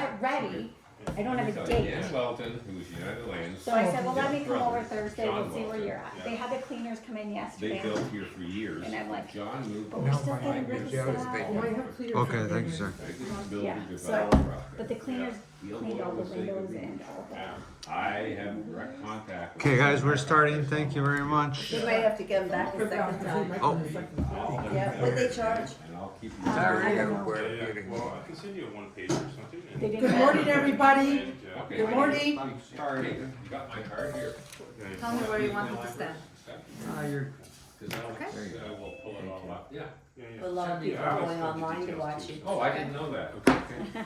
have it ready. I don't have a date. Dan Welton, who's United Lanes. So I said, well, let me his come over brother, Thursday, John we'll see where Welton. you're at. They had the cleaners come in They yesterday. built here for years. And I'm like, John moved. but we're still over getting 5 rid of years the ago. stuff. Okay, thank you, sir. I didn't build Yeah, or so, develop the project. but the cleaners He'll cleaned go all the to say windows goodbye. and all that. I have direct contact. with Okay, guys, him. we're starting. Thank you very much. We might have to get them back a second time. Oh. Yeah, what they charge? And I'll keep you. I don't know. Well, I can send you a one page or something. They didn't Good have- morning, everybody. And, Okay. Good morning. I'm starting. You got my card here. Tell me where you want me to stand. You're, Because I will, Okay. there you go. We'll pull it all up. Yeah. A lot of people are going online to watch you. Oh, I didn't know that. Okay.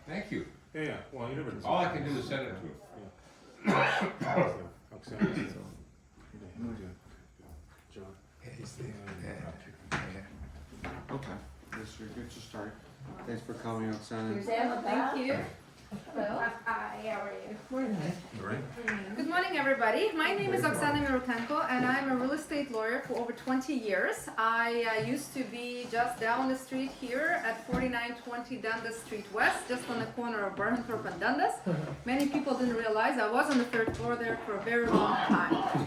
Thank you. Yeah, well, you never know. All I can do is send it to him. Oksana. John. okay. Yes, you're good to start. Thanks for coming, Oksana. Here's Emma, Thank you. Hello. Hi, how are you? All right. Good morning, everybody. My name is Oksana Miroutenko, and I'm a real estate lawyer for over 20 years. I used to be just down the street here at 4920 Dundas Street West, just on the corner of Burnthorpe and Dundas. Many people didn't realize I was on the third floor there for a very long time.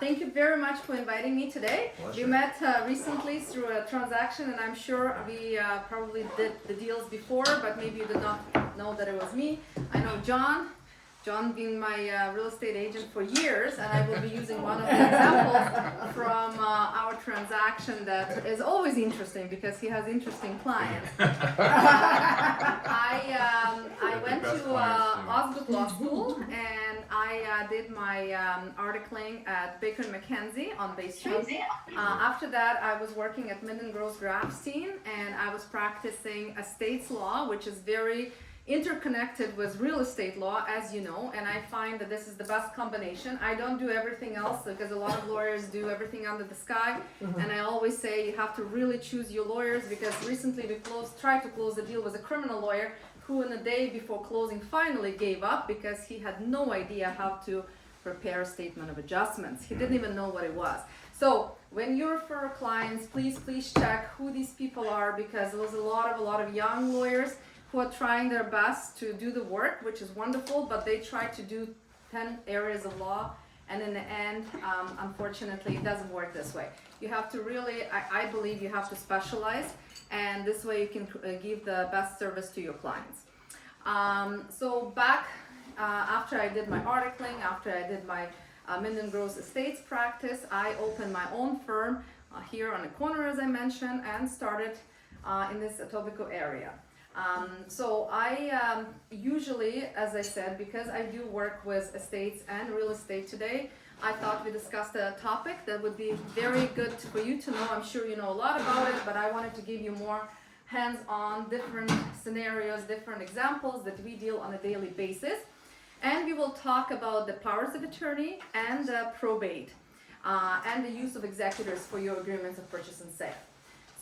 Thank you very much for inviting me today. We met recently through a transaction, and I'm sure we probably did the deals before, but maybe you did not know that it was me. I know John being my real estate agent for years, and I will be using one of the examples from our transaction that is always interesting because he has interesting clients. I went to Osgoode Law School, and I did my articling at Baker McKenzie on Bay Street. After that, I was working at Minden Gross Grafstein, and I was practicing estates law, which is very interconnected with real estate law, as you know, and I find that this is the best combination. I don't do everything else because a lot of lawyers do everything under the sky, and I always say you have to really choose your lawyers, because recently we tried to close a deal with a criminal lawyer who in the day before closing finally gave up because he had no idea how to prepare a statement of adjustments. He didn't even know what it was. So when you refer clients, please check who these people are, because there's a lot of young lawyers who are trying their best to do the work, which is wonderful, but they try to do 10 areas of law, and in the end, unfortunately, it doesn't work this way. You have to really, I believe you have to specialize, and this way you can give the best service to your clients. So back after I did my articling, after I did my Minden Gross Estates practice, I opened my own firm here on the corner, as I mentioned, and started in this Etobicoke area. So I usually, as I said, because I do work with estates and real estate today, I thought we discussed a topic that would be very good for you to know. I'm sure you know a lot about it, but I wanted to give you more hands-on, different scenarios, different examples that we deal on a daily basis. And we will talk about the powers of attorney and probate, and the use of executors for your agreements of purchase and sale.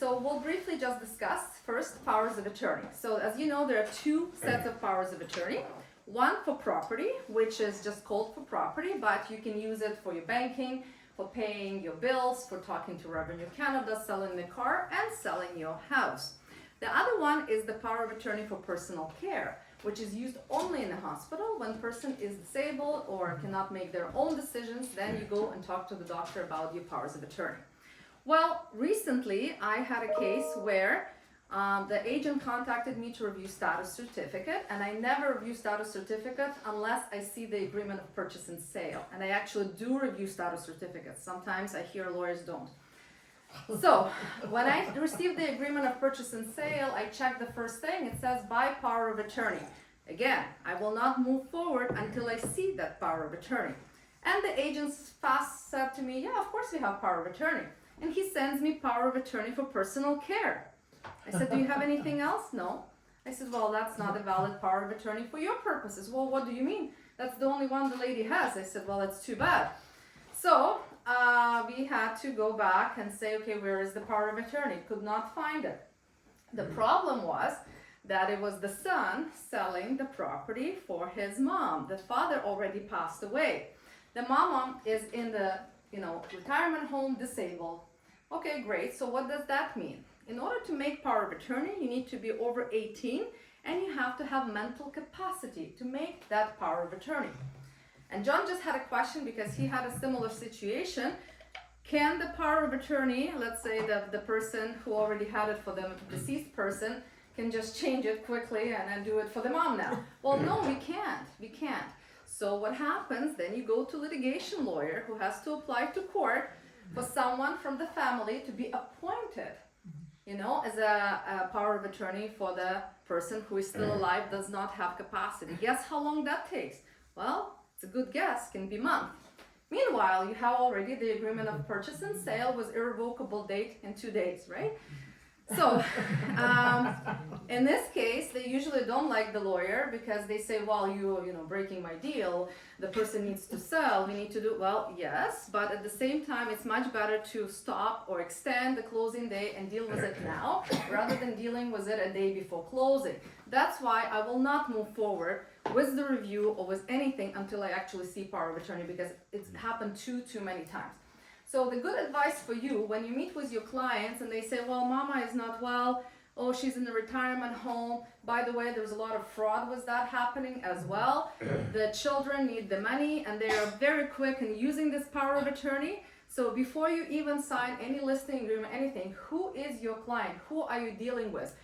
So we'll briefly just discuss first powers of attorney. So as you know, there are two sets of powers of attorney. One for property, which is just called for property, but you can use it for your banking, for paying your bills, for talking to Revenue Canada, selling the car, and selling your house. The other one is the power of attorney for personal care, which is used only in the hospital when person is disabled or cannot make their own decisions. Then you go and talk to the doctor about your powers of attorney. Well, recently I had a case where the agent contacted me to review status certificate, and I never review status certificate unless I see the agreement of purchase and sale. And I actually do review status certificates. Sometimes I hear lawyers don't. So when I received the agreement of purchase and sale, I checked the first thing. It says by power of attorney. Again, I will not move forward until I see that power of attorney. And the agent fast said to me, yeah, of course we have power of attorney. And he sends me power of attorney for personal care. I said, do you have anything else? No. I said, well, that's not a valid power of attorney for your purposes. Well, what do you mean? That's the only one the lady has. I said, well, it's too bad. So we had to go back and say, okay, where is the power of attorney? Could not find it. The problem was that it was the son selling the property for his mom. The father already passed away. The mom is in the retirement home, disabled. Okay, great. So what does that mean? In order to make power of attorney, you need to be over 18 and you have to have mental capacity to make that power of attorney. And John just had a question because he had a similar situation. Can the power of attorney, let's say the person who already had it for the deceased person, can just change it quickly and then do it for the mom now? Well, no, we can't. So what happens, then you go to litigation lawyer who has to apply to court for someone from the family to be appointed, as a power of attorney for the person who is still alive, does not have capacity. Guess how long that takes? Well, it's a good guess, can be months. Meanwhile, you have already the agreement of purchase and sale with irrevocable date in 2 days, right? So, in this case, they usually don't like the lawyer because they say, well, you're breaking my deal. The person needs to sell. We need to do, well, yes, but at the same time, it's much better to stop or extend the closing day and deal with it now rather than dealing with it a day before closing. That's why I will not move forward with the review or with anything until I actually see power of attorney, because it's happened too many times. So the good advice for you when you meet with your clients and they say, well, mama is not well, oh, she's in a retirement home. By the way, there's a lot of fraud with that happening as well. The children need the money and they are very quick in using this power of attorney. So before you even sign any listing agreement, anything, who is your client? Who are you dealing with?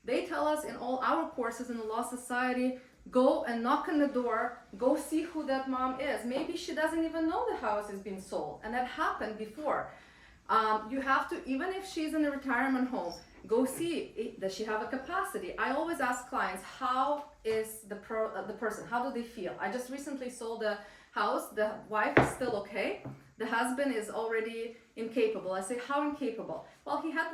They tell us in all our courses in the Law Society, go and knock on the door, go see who that mom is. Maybe she doesn't even know the house is being sold, and that happened before. You have to, even if she's in a retirement home, go see, does she have a capacity? I always ask clients, how is the person, how do they feel? I just recently sold a house, the wife is still okay, the husband is already incapable. I say, how incapable? Well, he had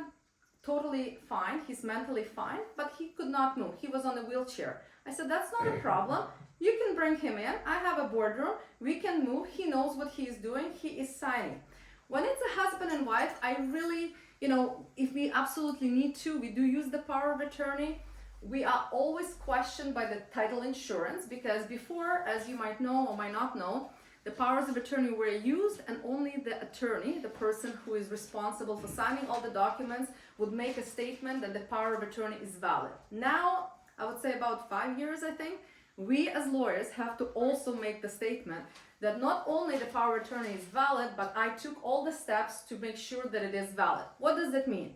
totally fine, he's mentally fine, but he could not move, he was on a wheelchair. I said, that's not a problem. You can bring him in. I have a boardroom. We can move. He knows what he is doing. He is signing. When it's a husband and wife, I really, if we absolutely need to, we do use the power of attorney. We are always questioned by the title insurance because before, as you might know or might not know, the powers of attorney were used and only the attorney, the person who is responsible for signing all the documents, would make a statement that the power of attorney is valid. Now, I would say about 5 years, I think, we as lawyers have to also make the statement that not only the power of attorney is valid, but I took all the steps to make sure that it is valid. What does that mean?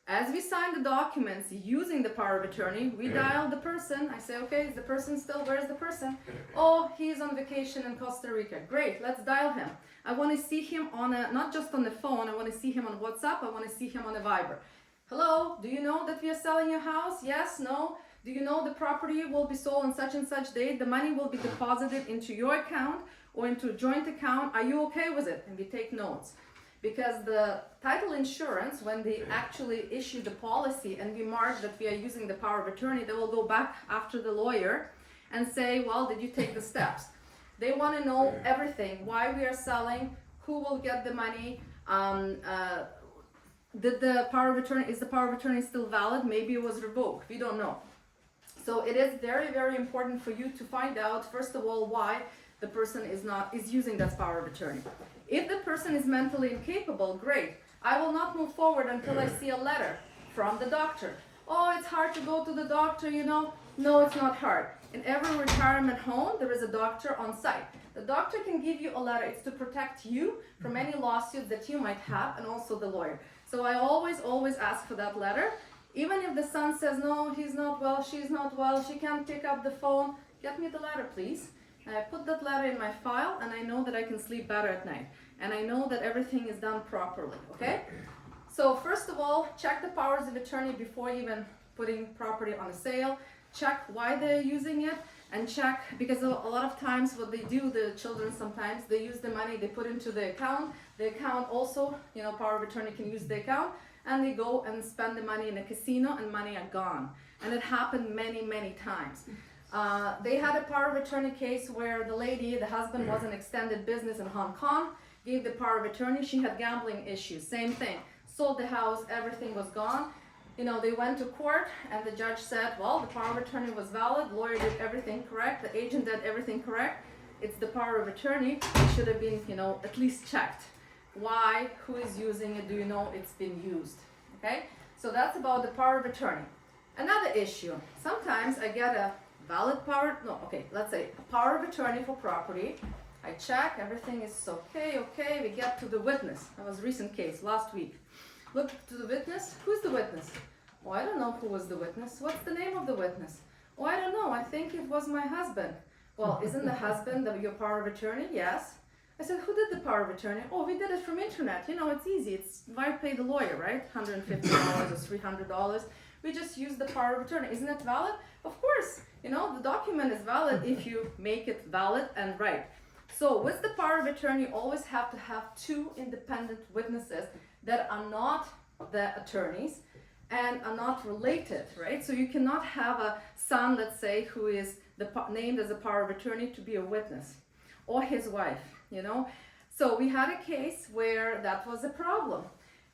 As we sign the documents using the power of attorney, we dial the person. I say, okay, is the person still, where's the person? Oh, he's on vacation in Costa Rica. Great, let's dial him. I want to see him on not just on the phone, I want to see him on WhatsApp, I want to see him on a Viber. Hello, do you know that we are selling your house? Yes, no? Do you know the property will be sold on such and such date? The money will be deposited into your account or into a joint account. Are you okay with it? And we take notes. Because the title insurance, when they actually issue the policy and we mark that we are using the power of attorney, they will go back after the lawyer and say, well, did you take the steps? They want to know everything, why we are selling, who will get the money, is the power of attorney still valid? Maybe it was revoked, we don't know. So it is very, very important for you to find out, first of all, why the person is using that power of attorney. If the person is mentally incapable, great. I will not move forward until I see a letter from the doctor. Oh, it's hard to go to the doctor, No, it's not hard. In every retirement home, there is a doctor on site. The doctor can give you a letter. It's to protect you from any lawsuit that you might have, and also the lawyer. So I always ask for that letter. Even if the son says, no, he's not well, she's not well, she can't pick up the phone, get me the letter, please. And I put that letter in my file, and I know that I can sleep better at night. And I know that everything is done properly, okay? So first of all, check the powers of attorney before even putting property on a sale. Check why they're using it, and check, because a lot of times what they do, the children sometimes, they use the money they put into the account. The account also, power of attorney can use the account, and they go and spend the money in a casino and money are gone. And it happened many, many times. They had a power of attorney case where the husband was in extended business in Hong Kong, gave the power of attorney, she had gambling issues, same thing. Sold the house, everything was gone. They went to court and the judge said, well, the power of attorney was valid, lawyer did everything correct, the agent did everything correct. It's the power of attorney, it should have been, at least checked. Why, who is using it, do you know it's been used, okay? So that's about the power of attorney. Another issue, sometimes I get a valid power, no, okay, let's say a power of attorney for property. I check, everything is okay, we get to the witness. That was a recent case, last week. Look to the witness, who's the witness? Oh, I don't know who was the witness. What's the name of the witness? Oh, I don't know, I think it was my husband. Well, isn't the husband your power of attorney? Yes. I said, who did the power of attorney? Oh, we did it from internet. You know, it's easy. It's why pay the lawyer, right? $150 or $300. We just use the power of attorney. Isn't it valid? Of course. You know, the document is valid if you make it valid and right. So with the power of attorney, you always have to have two independent witnesses that are not the attorneys and are not related, right? So you cannot have a son, let's say, who is named as a power of attorney to be a witness, or his wife, you know? So we had a case where that was a problem.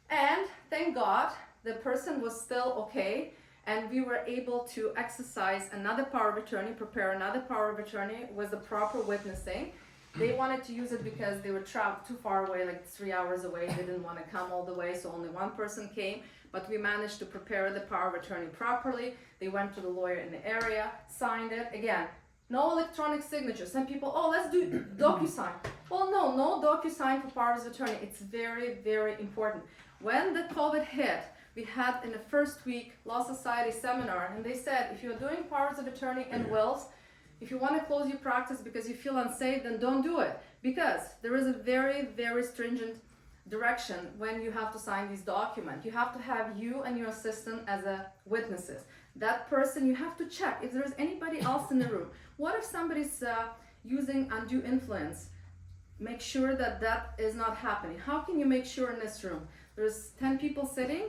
And thank God, the person was still okay, and we were able to exercise another power of attorney, prepare another power of attorney with the proper witnessing. They wanted to use it because they were trapped too far away, like 3 hours away. They didn't want to come all the way, so only one person came. But we managed to prepare the power of attorney properly. They went to the lawyer in the area, signed it. Again, no electronic signature. Some people, oh, let's do DocuSign. Well, no DocuSign for powers of attorney. It's very, very important. When the COVID hit, we had in the first week Law Society seminar, and they said, if you're doing powers of attorney and wills, if you want to close your practice because you feel unsafe, then don't do it. Because there is a very, very stringent direction when you have to sign these documents. You have to have you and your assistant as a witnesses. That person, you have to check if there's anybody else in the room. What if somebody's using undue influence? Make sure that that is not happening. How can you make sure in this room? There's 10 people sitting.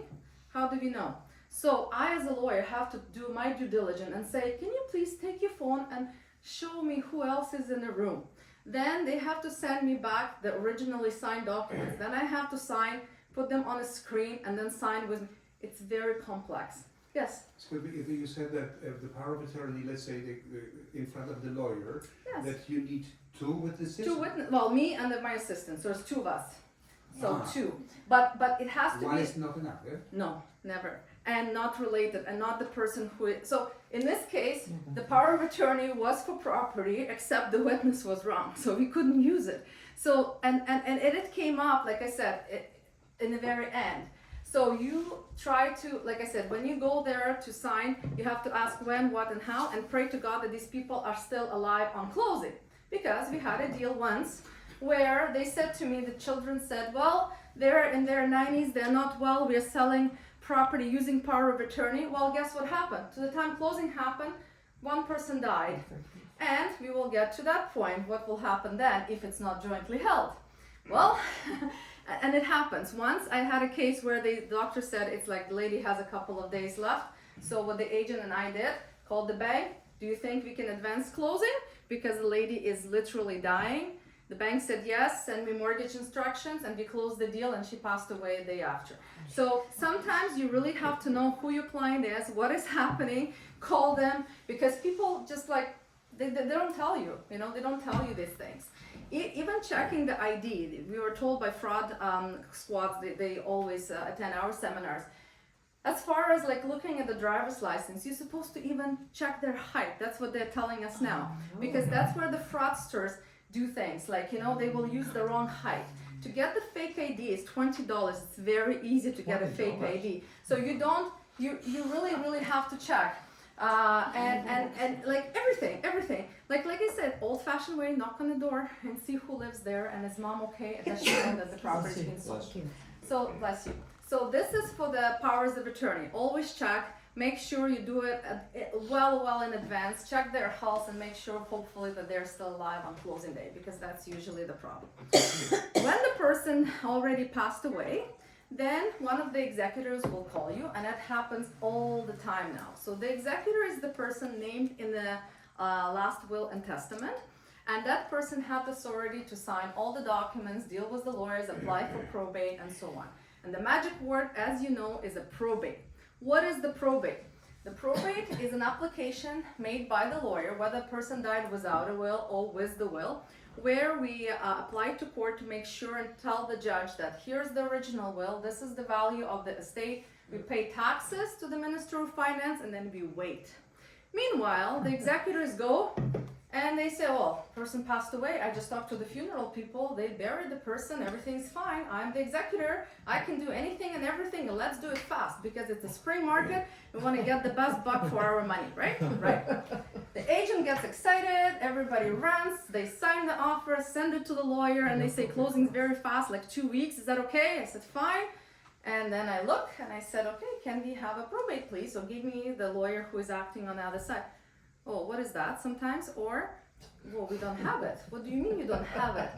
How do we know? So I, as a lawyer, have to do my due diligence and say, can you please take your phone and show me who else is in the room? Then they have to send me back the originally signed documents. Then I have to sign, put them on a screen, and then sign with me. It's very complex. Yes? So if you said that the power of attorney, let's say in front of the lawyer, Yes. that you need two witnesses? Two witnesses. Well, me and my assistant. So there's two of us. So Ah. two. But it has to One be... is not enough, yeah? No, never. And not related, and not the person who is. So in this case, the power of attorney was for property, except the witness was wrong, so we couldn't use it. So and it came up, like I said, in the very end. So you try to, like I said, when you go there to sign, you have to ask when, what, and how, and pray to God that these people are still alive on closing. Because we had a deal once where they said to me, the children said, well, they're in their 90s, they're not well, we're selling property using power of attorney. Well, guess what happened? To the time closing happened, one person died. And we will get to that point. What will happen then if it's not jointly held? Well, and it happens. Once I had a case where the doctor said it's like the lady has a couple of days left. So what the agent and I did, called the bank. Do you think we can advance closing? Because the lady is literally dying. The bank said yes, send me mortgage instructions, and we closed the deal, and she passed away a day after. So sometimes you really have to know who your client is, what is happening, call them, because people just like, they don't tell you, you know, they don't tell you these things. Even checking the ID, we were told by fraud squads, they always attend our seminars. As far as like looking at the driver's license, you're supposed to even check their height. That's what they're telling us now, because that's where the fraudsters do things, like, you know, they will use the wrong height. To get the fake ID is $20. It's very easy to get a fake ID. So you really have to check. And like everything. Like I said, old-fashioned way, knock on the door and see who lives there, and is mom okay? And does she know that the property is being sold? So, bless you. So this is for the powers of attorney. Always check. Make sure you do it well in advance. Check their health and make sure, hopefully, that they're still alive on closing day, because that's usually the problem. When the person already passed away, then one of the executors will call you, and that happens all the time now. So the executor is the person named in the last will and testament, and that person had the authority to sign all the documents, deal with the lawyers, apply for probate, and so on. And the magic word, as you know, is a probate. What is the probate? The probate is an application made by the lawyer, whether the person died without a will or with the will, where we apply to court to make sure and tell the judge that here's the original will, this is the value of the estate, we pay taxes to the Minister of Finance, and then we wait. Meanwhile, the executors go and they say, oh, person passed away. I just talked to the funeral people. They buried the person. Everything's fine. I'm the executor. I can do anything and everything. And let's do it fast because it's a spring market. We want to get the best buck for our money, right? Right. The agent gets excited. Everybody runs. They sign the offer, send it to the lawyer, and they say closing's very fast, like 2 weeks. Is that okay? I said, fine. And then I look and I said, okay, can we have a probate, please? So give me the lawyer who is acting on the other side. Oh, what is that sometimes? Or, well, we don't have it. What do you mean you don't have it?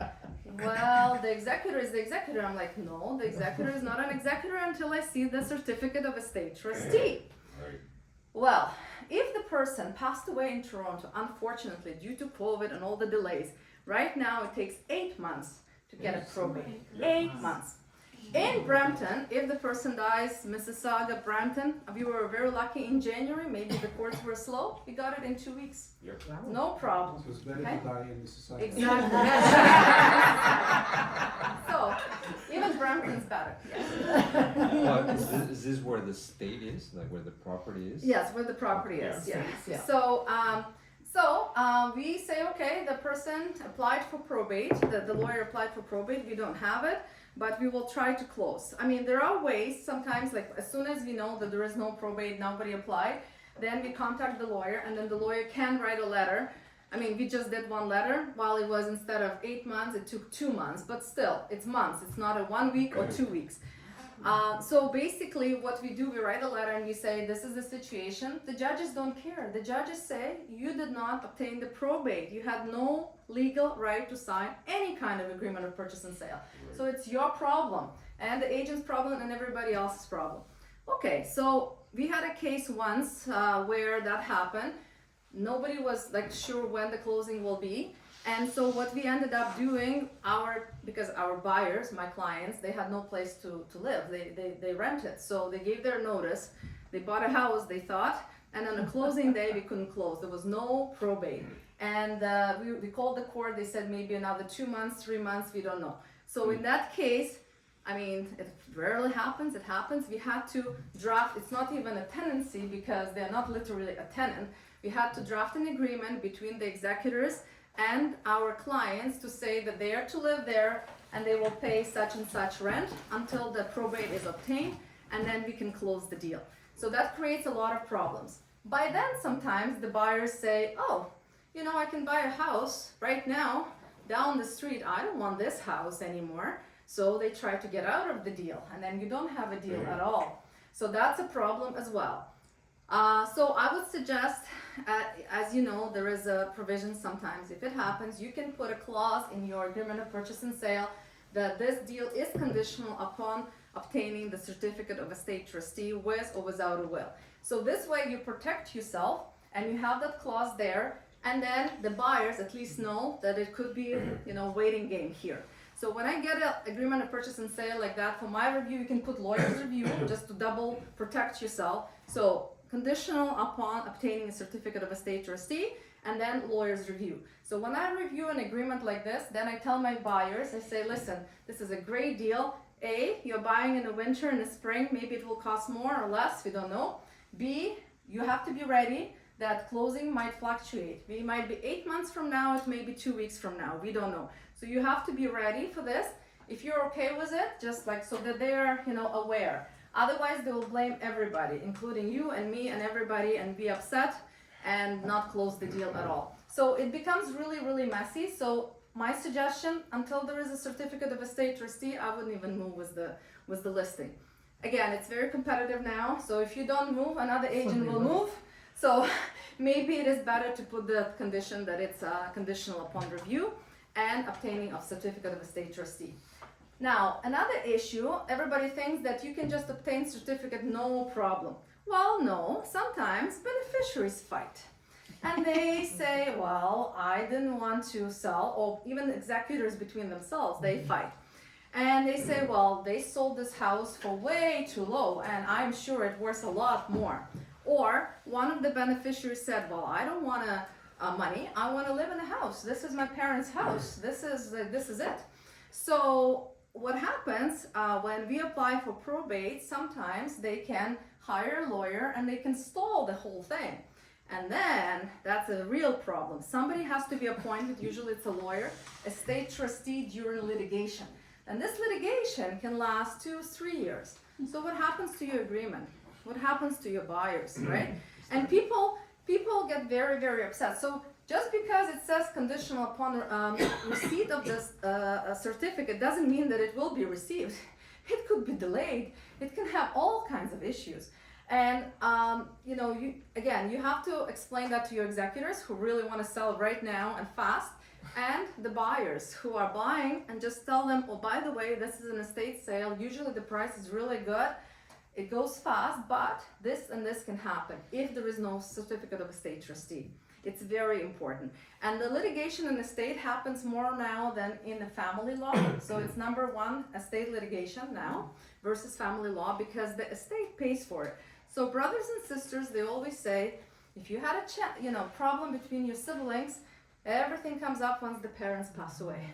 Well, the executor is the executor. I'm like, no, the executor is not an executor until I see the certificate of estate trustee. Right. Well, if the person passed away in Toronto, unfortunately, due to COVID and all the delays, right now it takes 8 months to get a probate. 8 months. In Brampton, if the person dies, Mississauga, Brampton, we were very lucky in January, maybe the courts were slow, we got it in 2 weeks. Yep. No problem. So it's better Okay. to die in the society. Exactly. So, even Brampton's better. Yes. Well, is this where the state is, like where the property is? Yes, where the property is, Yeah. yes. Yeah. So, we say, okay, the person applied for probate, the lawyer applied for probate, we don't have it, but we will try to close. I mean, there are ways sometimes, like as soon as we know that there is no probate, nobody applied, then we contact the lawyer, and then the lawyer can write a letter. I mean, we just did one letter, while it was instead of 8 months, it took 2 months, but still, it's months, it's not a 1 week or 2 weeks. So basically what we do, we write a letter and we say, this is the situation. The judges don't care. The judges say, you did not obtain the probate. You had no legal right to sign any kind of agreement of purchase and sale. So it's your problem and the agent's problem and everybody else's problem. Okay, so we had a case once where that happened. Nobody was like sure when the closing will be. And so what we ended up doing, because our buyers, my clients, they had no place to live. They rented. So they gave their notice. They bought a house, they thought, and on the closing day, we couldn't close. There was no probate. And we called the court. They said maybe another 2 months, 3 months, we don't know. So in that case, I mean, it rarely happens. It happens. We had to draft, it's not even a tenancy because they're not literally a tenant. We had to draft an agreement between the executors and our clients to say that they are to live there and they will pay such and such rent until the probate is obtained, and then we can close the deal. So that creates a lot of problems. By then, sometimes the buyers say, oh, you know, I can buy a house right now down the street. I don't want this house anymore. So they try to get out of the deal, and then you don't have a deal at all. So that's a problem as well. So I would suggest, as you know, there is a provision sometimes. If it happens, you can put a clause in your agreement of purchase and sale that this deal is conditional upon obtaining the certificate of estate trustee with or without a will. So this way you protect yourself and you have that clause there, and then the buyers at least know that it could be, you know, waiting game here. So when I get an agreement of purchase and sale like that, for my review, you can put lawyer's review just to double protect yourself. So conditional upon obtaining a certificate of estate trustee, and then lawyer's review. So when I review an agreement like this, then I tell my buyers, I say, listen, this is a great deal. A, you're buying in the winter and the spring, maybe it will cost more or less, we don't know. B, you have to be ready that closing might fluctuate. It might be 8 months from now, it may be 2 weeks from now, we don't know. So you have to be ready for this. If you're okay with it, just like so that they're, you know, aware. Otherwise, they will blame everybody, including you and me and everybody, and be upset and not close the deal at all. So it becomes really, really messy. So my suggestion, until there is a certificate of estate trustee, I wouldn't even move with the listing. Again, it's very competitive now. So if you don't move, another agent will move. So maybe it is better to put the condition that it's conditional upon review and obtaining of certificate of estate trustee. Now, another issue, everybody thinks that you can just obtain certificate, no problem. Well, no, sometimes beneficiaries fight. And they say, well, I didn't want to sell, or even executors between themselves, they fight. And they say, well, they sold this house for way too low, and I'm sure it worth a lot more. Or one of the beneficiaries said, well, I don't want money, I want to live in a house. This is my parents' house. This is it. So what happens when we apply for probate, sometimes they can hire a lawyer and they can stall the whole thing. And then that's a real problem. Somebody has to be appointed, usually it's a lawyer, a state trustee during litigation. And this litigation can last 2-3 years. So what happens to your agreement? What happens to your buyers, right? And people get very, very upset. So just because it says conditional upon receipt of this certificate doesn't mean that it will be received. It could be delayed. It can have all kinds of issues. And you have to explain that to your executors who really want to sell right now and fast, and the buyers who are buying, and just tell them, oh, by the way, this is an estate sale. Usually the price is really good. It goes fast, but this and this can happen if there is no certificate of estate trustee. It's very important. And the litigation in estate happens more now than in the family law. So it's number one, estate litigation now versus family law, because the estate pays for it. So brothers and sisters, they always say, if you had a problem between your siblings, everything comes up once the parents pass away.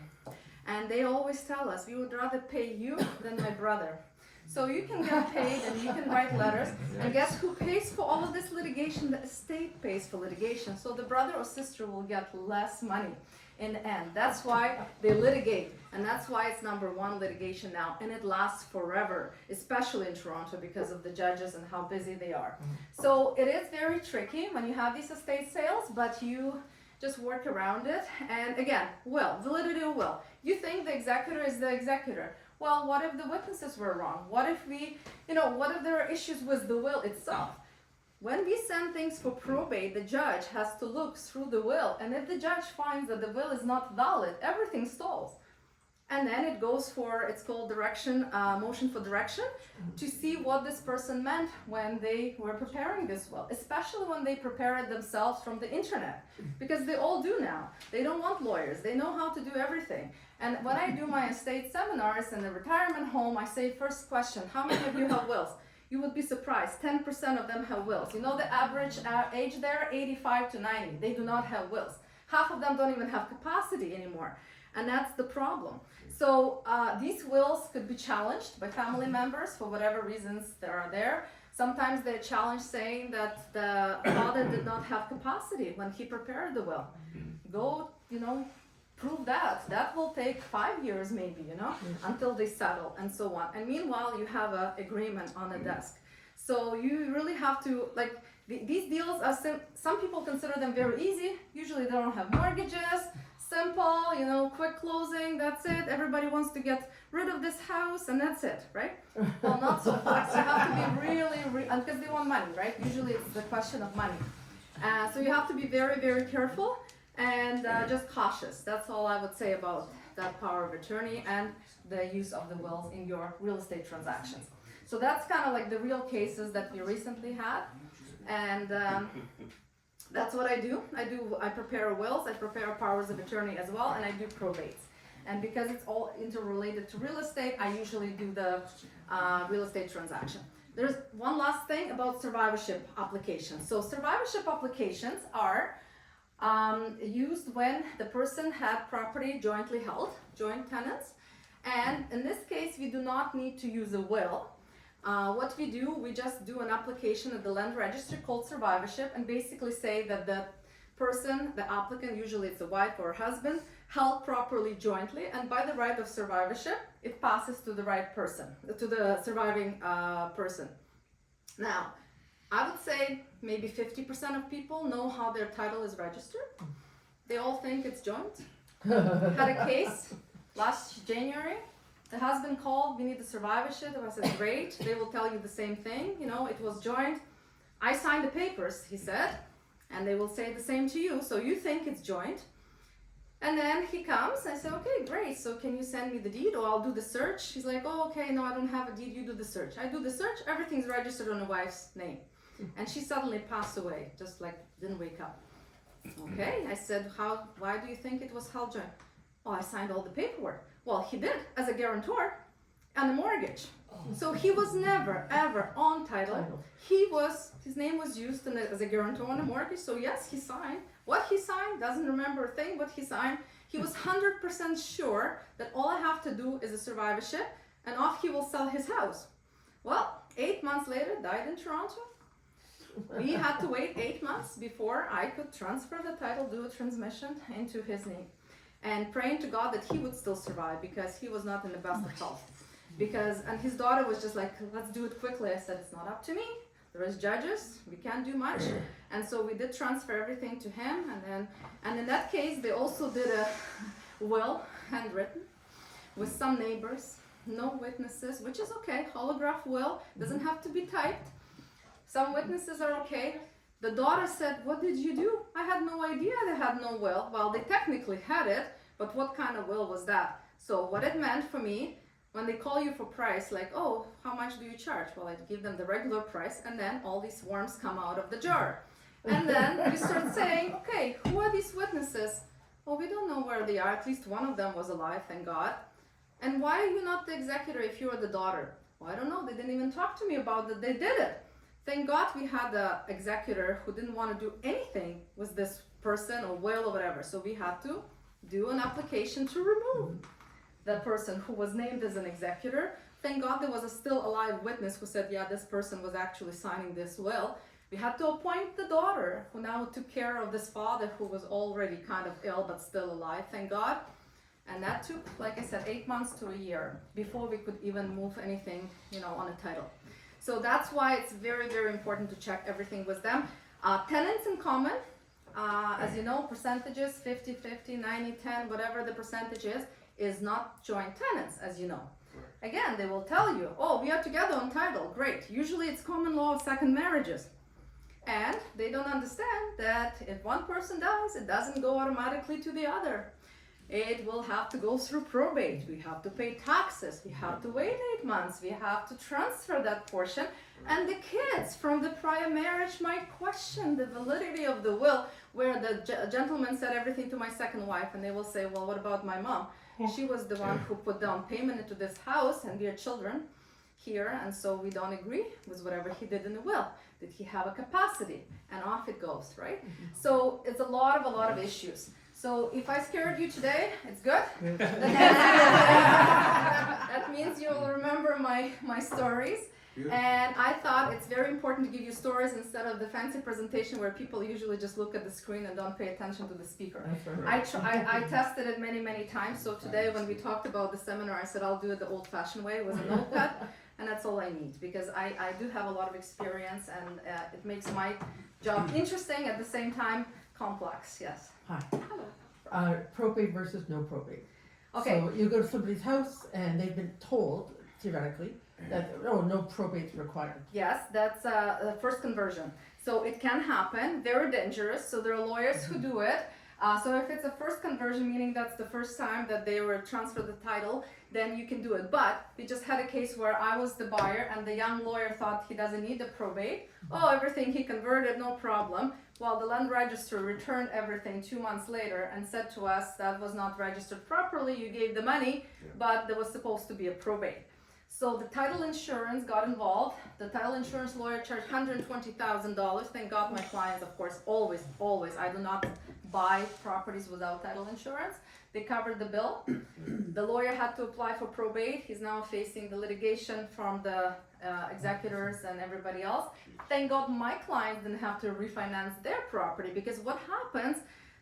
And they always tell us, we would rather pay you than my brother. So you can get paid and you can write letters, and guess who pays for all of this litigation? The estate pays for litigation. So the brother or sister will get less money in the end. That's why they litigate, and that's why it's number one litigation now, and it lasts forever, especially in Toronto because of the judges and how busy they are. So it is very tricky when you have these estate sales, but you just work around it. And again, will, validity of will. You think the executor is the executor. Well, what if the witnesses were wrong? What if what if there are issues with the will itself? When we send things for probate, the judge has to look through the will, and if the judge finds that the will is not valid, everything stalls. And then it goes for, it's called direction, motion for direction, to see what this person meant when they were preparing this will, especially when they prepare it themselves from the internet, because they all do now. They don't want lawyers, they know how to do everything. And when I do my estate seminars in the retirement home, I say, first question, how many of you have wills? You would be surprised, 10% of them have wills. You know the average age there, 85 to 90, they do not have wills. Half of them don't even have capacity anymore. And that's the problem. So these wills could be challenged by family members for whatever reasons there are there. Sometimes they're challenged saying that the father did not have capacity when he prepared the will. Go, prove that. That will take 5 years maybe, until they settle and so on. And meanwhile, you have an agreement on the desk. So you really have to, these deals are, some people consider them very easy. Usually they don't have mortgages. Simple, quick closing, that's it. Everybody wants to get rid of this house and that's it, right? Well, not so fast. You have to be really, because they want money, right? Usually it's the question of money. So you have to be very, very careful and just cautious. That's all I would say about that power of attorney and the use of the wills in your real estate transactions. So that's kind of like the real cases that we recently had. And that's what I do. I prepare wills, I prepare powers of attorney as well, and I do probates. And because it's all interrelated to real estate, I usually do the real estate transaction. There's one last thing about survivorship applications. So survivorship applications are used when the person had property jointly held, joint tenants. And in this case, we do not need to use a will. What we do, we just do an application at the land registry called survivorship and basically say that the person, the applicant, usually it's a wife or a husband, held properly jointly, and by the right of survivorship, it passes to the right person, to the surviving person. Now, I would say maybe 50% of people know how their title is registered. They all think it's joint. Had a case last January. The husband called, we need the survivorship. I said, great. They will tell you the same thing. It was joint. I signed the papers, he said, and they will say the same to you. So you think it's joint. And then he comes. I said, okay, great. So can you send me the deed or I'll do the search? He's like, oh, okay, no, I don't have a deed. You do the search. I do the search. Everything's registered on the wife's name. And she suddenly passed away, just like didn't wake up. Okay, I said, why do you think it was held joint? Oh, I signed all the paperwork. Well, he did as a guarantor and a mortgage. So he was never, ever on title. His name was used as a guarantor on a mortgage. So yes, he signed. What he signed, doesn't remember a thing, but he signed. He was 100% sure that all I have to do is a survivorship and off he will sell his house. Well, 8 months later, died in Toronto. We had to wait 8 months before I could transfer the title, do a transmission into his name. And praying to God that he would still survive because he was not in the best of health. And his daughter was just like, let's do it quickly. I said, it's not up to me. There is judges, we can't do much. And so we did transfer everything to him. And in that case, they also did a will, handwritten, with some neighbors, no witnesses, which is okay. Holograph will, doesn't have to be typed. Some witnesses are okay. The daughter said, what did you do? I had no idea they had no will. Well, they technically had it, but what kind of will was that? So what it meant for me, when they call you for price, like, oh, how much do you charge? Well, I give them the regular price, and then all these worms come out of the jar. And then you start saying, okay, who are these witnesses? Well, we don't know where they are. At least one of them was alive, thank God. And why are you not the executor if you are the daughter? Well, I don't know. They didn't even talk to me about that. They did it. Thank God we had the executor who didn't want to do anything with this person or will or whatever. So we had to do an application to remove the person who was named as an executor. Thank God there was a still alive witness who said, yeah, this person was actually signing this will. We had to appoint the daughter who now took care of this father who was already kind of ill but still alive, thank God. And that took, like I said, 8 months to a year before we could even move anything, on a title. So that's why it's very, very important to check everything with them. Tenants in common, as you know, percentages, 50-50, 90-10, whatever the percentage is not joint tenants, as you know. Again, they will tell you, oh, we are together on title, great. Usually it's common law of second marriages. And they don't understand that if one person dies, it doesn't go automatically to the other. It will have to go through probate. We have to pay taxes. We have to wait 8 months. We have to transfer that portion. And the kids from the prior marriage might question the validity of the will, where the gentleman said everything to my second wife, and they will say, well, what about my mom? She was the one who put down payment into this house, and we are children here, and so we don't agree with whatever he did in the will. Did he have a capacity? And off it goes, right? So it's a lot of issues. So if I scared you today, it's good. That means you'll remember my stories. And I thought it's very important to give you stories instead of the fancy presentation where people usually just look at the screen and don't pay attention to the speaker. I tested it many times. So today when we talked about the seminar, I said I'll do it the old-fashioned way with a notepad. And that's all I need because I do have a lot of experience and it makes my job interesting at the same time complex. Yes. Hi. Probate versus no probate. Okay. So you go to somebody's house and they've been told, theoretically, that, no probate's required. Yes, that's the first conversion. So it can happen, very dangerous. So there are lawyers who do it. So if it's a first conversion, meaning that's the first time that they were transferred the title, then you can do it. But we just had a case where I was the buyer and the young lawyer thought he doesn't need the probate. Oh, everything he converted, no problem. Well, the land register returned everything 2 months later and said to us that was not registered properly. You gave the money, but there was supposed to be a probate. So the title insurance got involved. The title insurance lawyer charged $120,000. Thank God my clients, of course, always, I do not buy properties without title insurance. They covered the bill. The lawyer had to apply for probate. He's now facing the litigation from the executors and everybody else. Thank God my clients didn't have to refinance their property because what happens,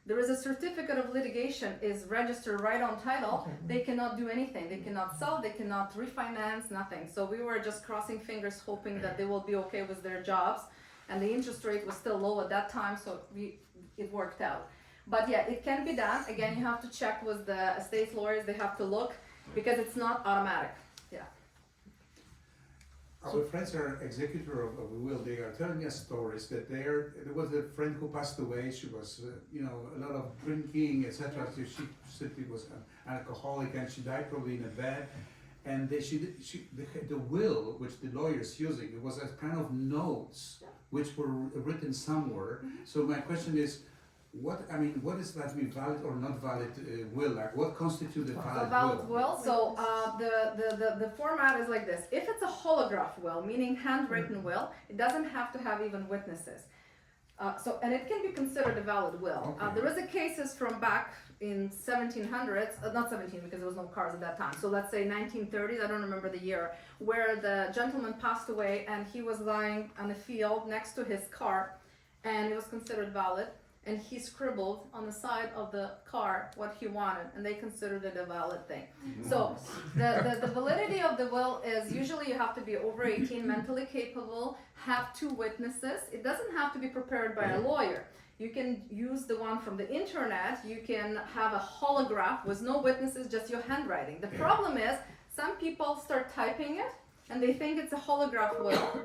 there is a certificate of litigation is registered right on title. They cannot do anything. They cannot sell, they cannot refinance, nothing. So we were just crossing fingers hoping that they will be okay with their jobs. And the interest rate was still low at that time, so it worked out. But yeah, it can be done. Again, you have to check with the estate lawyers. They have to look because it's not automatic. Yeah. Our friends are executor of a will. They are telling us stories that there was a friend who passed away. She was, a lot of drinking, etc. So she simply was an alcoholic, and she died probably in a bed. And the will, which the lawyer is using, it was a kind of notes which were written somewhere. So my question is, what is that mean, valid or not valid will? Like, what constitutes a valid will? So the format is like this. If it's a holograph will, meaning handwritten will, it doesn't have to have even witnesses. And it can be considered a valid will. Okay. There is a cases from back in 1700s, not 17 because there was no cars at that time. So let's say 1930s, I don't remember the year, where the gentleman passed away and he was lying on a field next to his car and it was considered valid. And he scribbled on the side of the car what he wanted, and they considered it a valid thing. So the validity of the will is usually you have to be over 18, mentally capable, have 2 witnesses. It doesn't have to be prepared by a lawyer. You can use the one from the internet. You can have a holograph with no witnesses, just your handwriting. The problem is some people start typing it and they think it's a holograph will.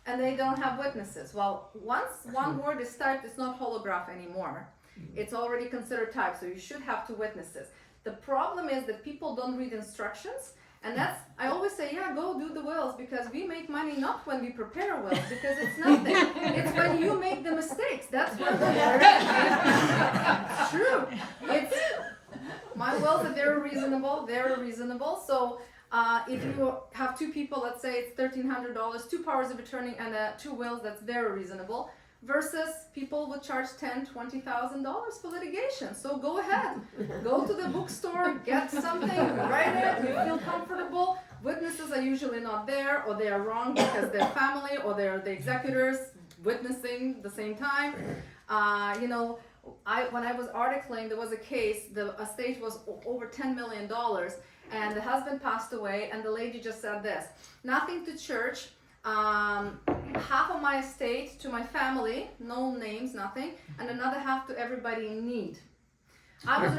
And they don't have witnesses. Well, once one word is typed, it's not holograph anymore. It's already considered typed, so you should have 2 witnesses. The problem is that people don't read instructions, and that's, I always say, yeah, go do the wills, because we make money not when we prepare wills, because it's nothing. It's when you make the mistakes. That's when it's true. It's, my wills are very reasonable, so if you have 2 people, let's say it's $1,300, 2 powers of attorney and 2 wills, that's very reasonable. Versus people would charge $10,000, $20,000 for litigation. So go ahead, go to the bookstore, get something, write it, you feel comfortable. Witnesses are usually not there, or they are wrong because they're family, or they're the executors witnessing at the same time. When I was articling, there was a case, the estate was over $10 million. And the husband passed away, and the lady just said this: nothing to church, half of my estate to my family, no names, nothing, and another half to everybody in need. I was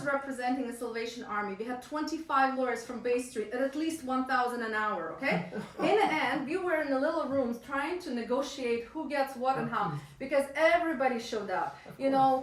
representing the Salvation Army. We had 25 lawyers from Bay Street at least $1,000 an hour, okay? In the end, we were in the little rooms trying to negotiate who gets what and how, because everybody showed up.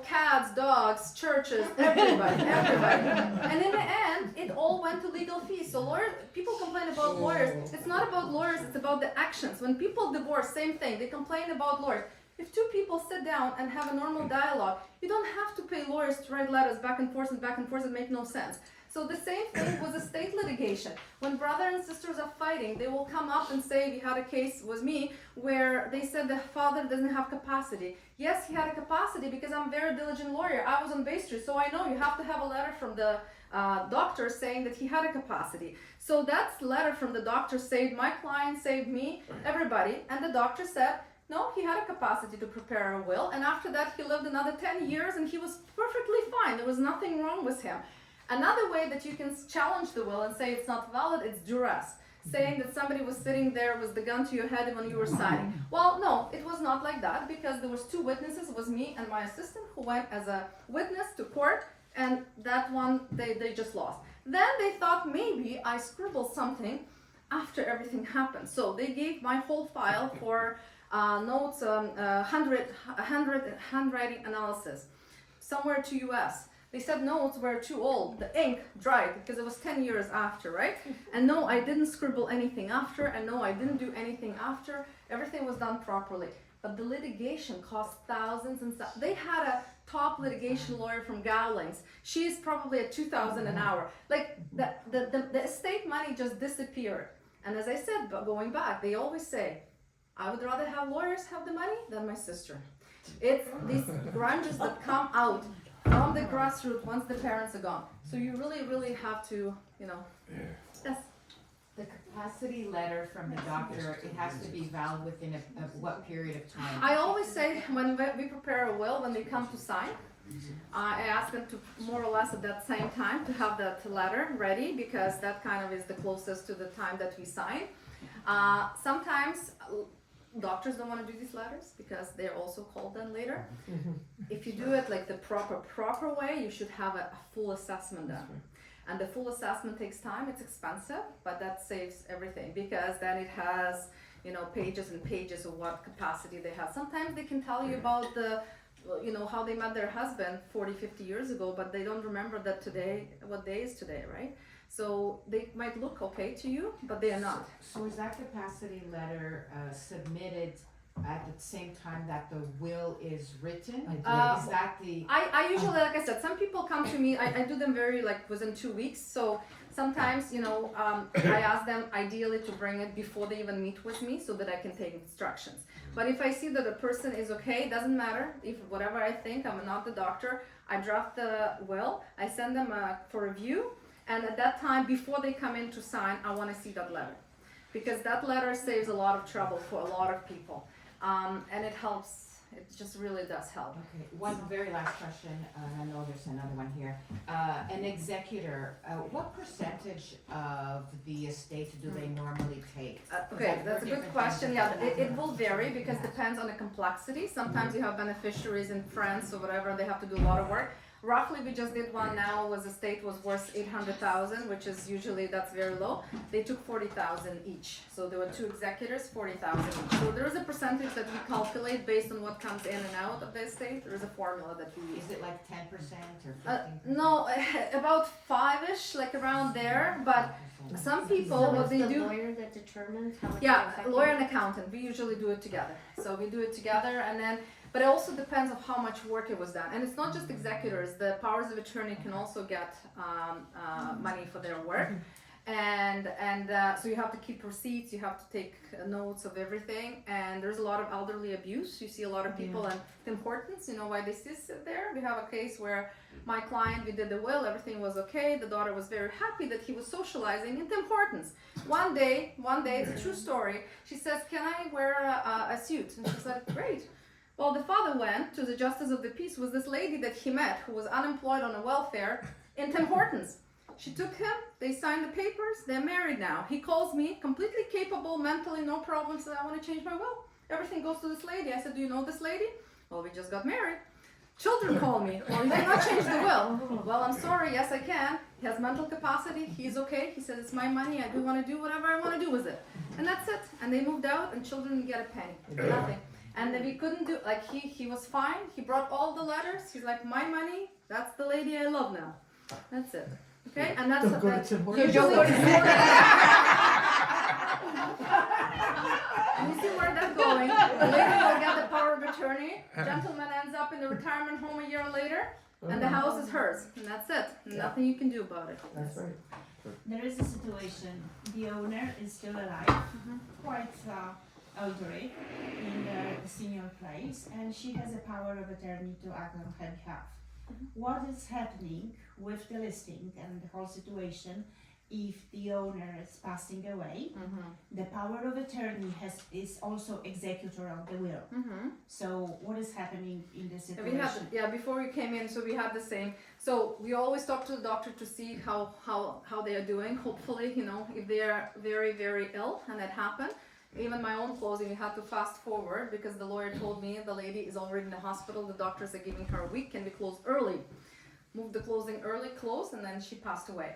Cats, dogs, churches, everybody. And in the end, it all went to legal fees. So people complain about lawyers. It's not about lawyers, it's about the actions. When people divorce, same thing, they complain about lawyers. If 2 people sit down and have a normal dialogue, you don't have to pay lawyers to write letters back and forth that make no sense. So the same thing was estate litigation. When brother and sisters are fighting, they will come up and say, we had a case with me where they said the father doesn't have capacity. Yes, he had a capacity because I'm a very diligent lawyer. I was on Bay Street, so I know you have to have a letter from the doctor saying that he had a capacity. So that letter from the doctor saved my client, saved me, everybody. And the doctor said, no, he had a capacity to prepare a will, and after that he lived another 10 years and he was perfectly fine. There was nothing wrong with him. Another way that you can challenge the will and say it's not valid, it's duress. Saying that somebody was sitting there with the gun to your head when you were signing. Well, no, it was not like that, because there was 2 witnesses. It was me and my assistant who went as a witness to court, and that one they just lost. Then they thought maybe I scribbled something after everything happened. So they gave my whole file for notes, handwriting analysis, somewhere to US. They said notes were too old, the ink dried, because it was 10 years after, right? And no, I didn't scribble anything after, and no, I didn't do anything after. Everything was done properly. But the litigation cost thousands and thousands. They had a top litigation lawyer from Gowlings. She's probably at $2,000 an hour. Like, the estate money just disappeared. And as I said, going back, they always say, I would rather have lawyers have the money than my sister. It's these grunges that come out from the grassroots once the parents are gone. So you really, really have to, yes. The capacity letter from the doctor, it has to be valid within what period of time? I always say when we prepare a will, when they come to sign, I ask them to more or less at that same time to have that letter ready, because that kind of is the closest to the time that we sign. Sometimes doctors don't want to do these letters because they're also called then later. If you do it like the proper way, you should have a full assessment done. And the full assessment takes time, it's expensive, but that saves everything, because then it has, pages and pages of what capacity they have. Sometimes they can tell you about the, how they met their husband 40, 50 years ago, but they don't remember that today, what day is today, right? So they might look okay to you, but they are not. So is that capacity letter submitted at the same time that the will is written? Is that the... I usually, like I said, some people come to me, I do them very within 2 weeks. So sometimes, I ask them ideally to bring it before they even meet with me so that I can take instructions. But if I see that the person is okay, doesn't matter, if whatever I think, I'm not the doctor, I draft the will, I send them for review, and at that time, before they come in to sign, I want to see that letter. Because that letter saves a lot of trouble for a lot of people. And it helps, it just really does help. Okay, one very last question, and I know there's another one here. An executor, what percentage of the estate do they normally take? Okay, that's a good question. Yeah, it will vary because it depends on the complexity. Sometimes you have beneficiaries in France or whatever, they have to do a lot of work. Roughly, we just did one now, was estate was worth 800,000, which is usually, that's very low. They took 40,000 each. So there were 2 executors, 40,000 each. So there is a percentage that we calculate based on what comes in and out of the estate. There is a formula that we use. Is it like 10% or 15%? No, about 5-ish, like around there, but some people, So what it's they the do. lawyer that determines how much Yeah, effective- lawyer and accountant. We usually do it together. So we do it together, and then, but it also depends on how much work it was done. And it's not just executors. The powers of attorney can also get money for their work. And so you have to keep receipts, you have to take notes of everything, and there's a lot of elderly abuse. You see a lot of people, and Tim Hortons, you know why they still sit there? We have a case where my client, we did the will, everything was okay, the daughter was very happy that he was socializing in Tim Hortons. One day, it's a true story, she says, can I wear a suit? And she said, great. Well, the father went to the justice of the peace with this lady that he met who was unemployed on a welfare in Tim Hortons. She took him, they signed the papers, they're married now. He calls me, completely capable, mentally, no problems, said, I want to change my will. Everything goes to this lady. I said, do you know this lady? Well, we just got married. Children call me, well, you cannot change the will. Well, I'm sorry, yes I can. He has mental capacity, he's okay. He says, it's my money, I do want to do whatever I want to do with it. And that's it. And they moved out and children didn't get a penny, nothing. And then we couldn't do, like he was fine. He brought all the letters. He's like, my money, that's the lady I love now. That's it. Okay, and that's Don't go to that's Tim Hortons. you don't go to Tim Hortons. And you see where that's going. The lady will get the power of attorney. Gentleman ends up in the retirement home a year later, and the house is hers, and that's it. Nothing you can do about it. That's right. There is a situation, the owner is still alive, quite elderly, in the senior place, and she has a power of attorney to act on her behalf. What is happening with the listing and the whole situation if the owner is passing away? The power of attorney is also executor of the will. So what is happening in this situation? We had, before we came in, so we had the same. So we always talk to the doctor to see how they are doing. Hopefully, you know, if they are very, very ill, and that happened. Even my own closing, we had to fast forward because the lawyer told me the lady is already in the hospital. The doctors are giving her a week. Can we close early? Moved the closing early, closed, and then she passed away.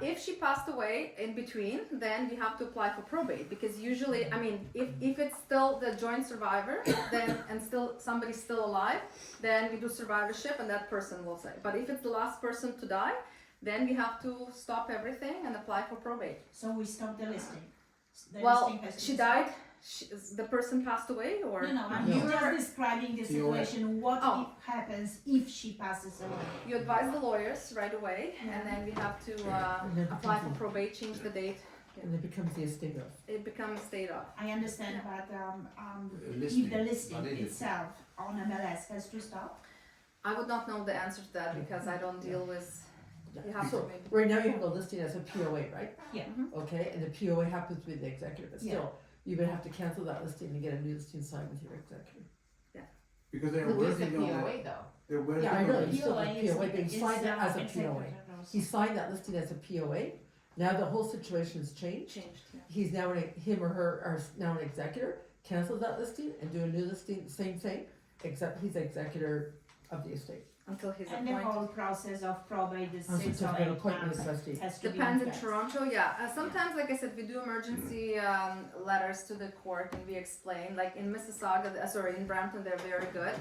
If she passed away in between, then we have to apply for probate because usually, I mean, if it's still the joint survivor, then and still somebody's still alive, then we do survivorship and that person will say. But if it's the last person to die, then we have to stop everything and apply for probate. So we stop the listing. The Well, listing has to she be died. stopped? The person passed away, or No, I'm No. just describing the situation. What happens if she passes away? you advise the lawyers right away, and then we have to apply for probate, change the date. And it becomes the estate of. It becomes state of. I understand, but listing, if the listing validity. itself on MLS has to stop, I would not know the answer to that because I don't deal with. You have to So maybe. right now you have a listing as a POA, right? yeah. Okay, and the POA happens to be the executor, but still, you would have to cancel that listing and get a new listing signed with your executor. Because they're Who is the working on POA it. though? They're working Yeah, I on know, it. he's still a POA POA, but he is, signed it as a executor POA. knows. He signed that listing as a POA, now the whole situation has changed. Changed. Yeah. He's now, him or her are now an executor, cancel that listing and do a new listing, same thing, except he's executor of the estate. Until he's And the appointed. whole process of probate is On 6 or certificate 8 of appointment as months. trustee. Has to be Depends in fast. Toronto, yeah. Sometimes, like I said, we do emergency letters to the court and we explain. Like in Mississauga, in Brampton, they're very good.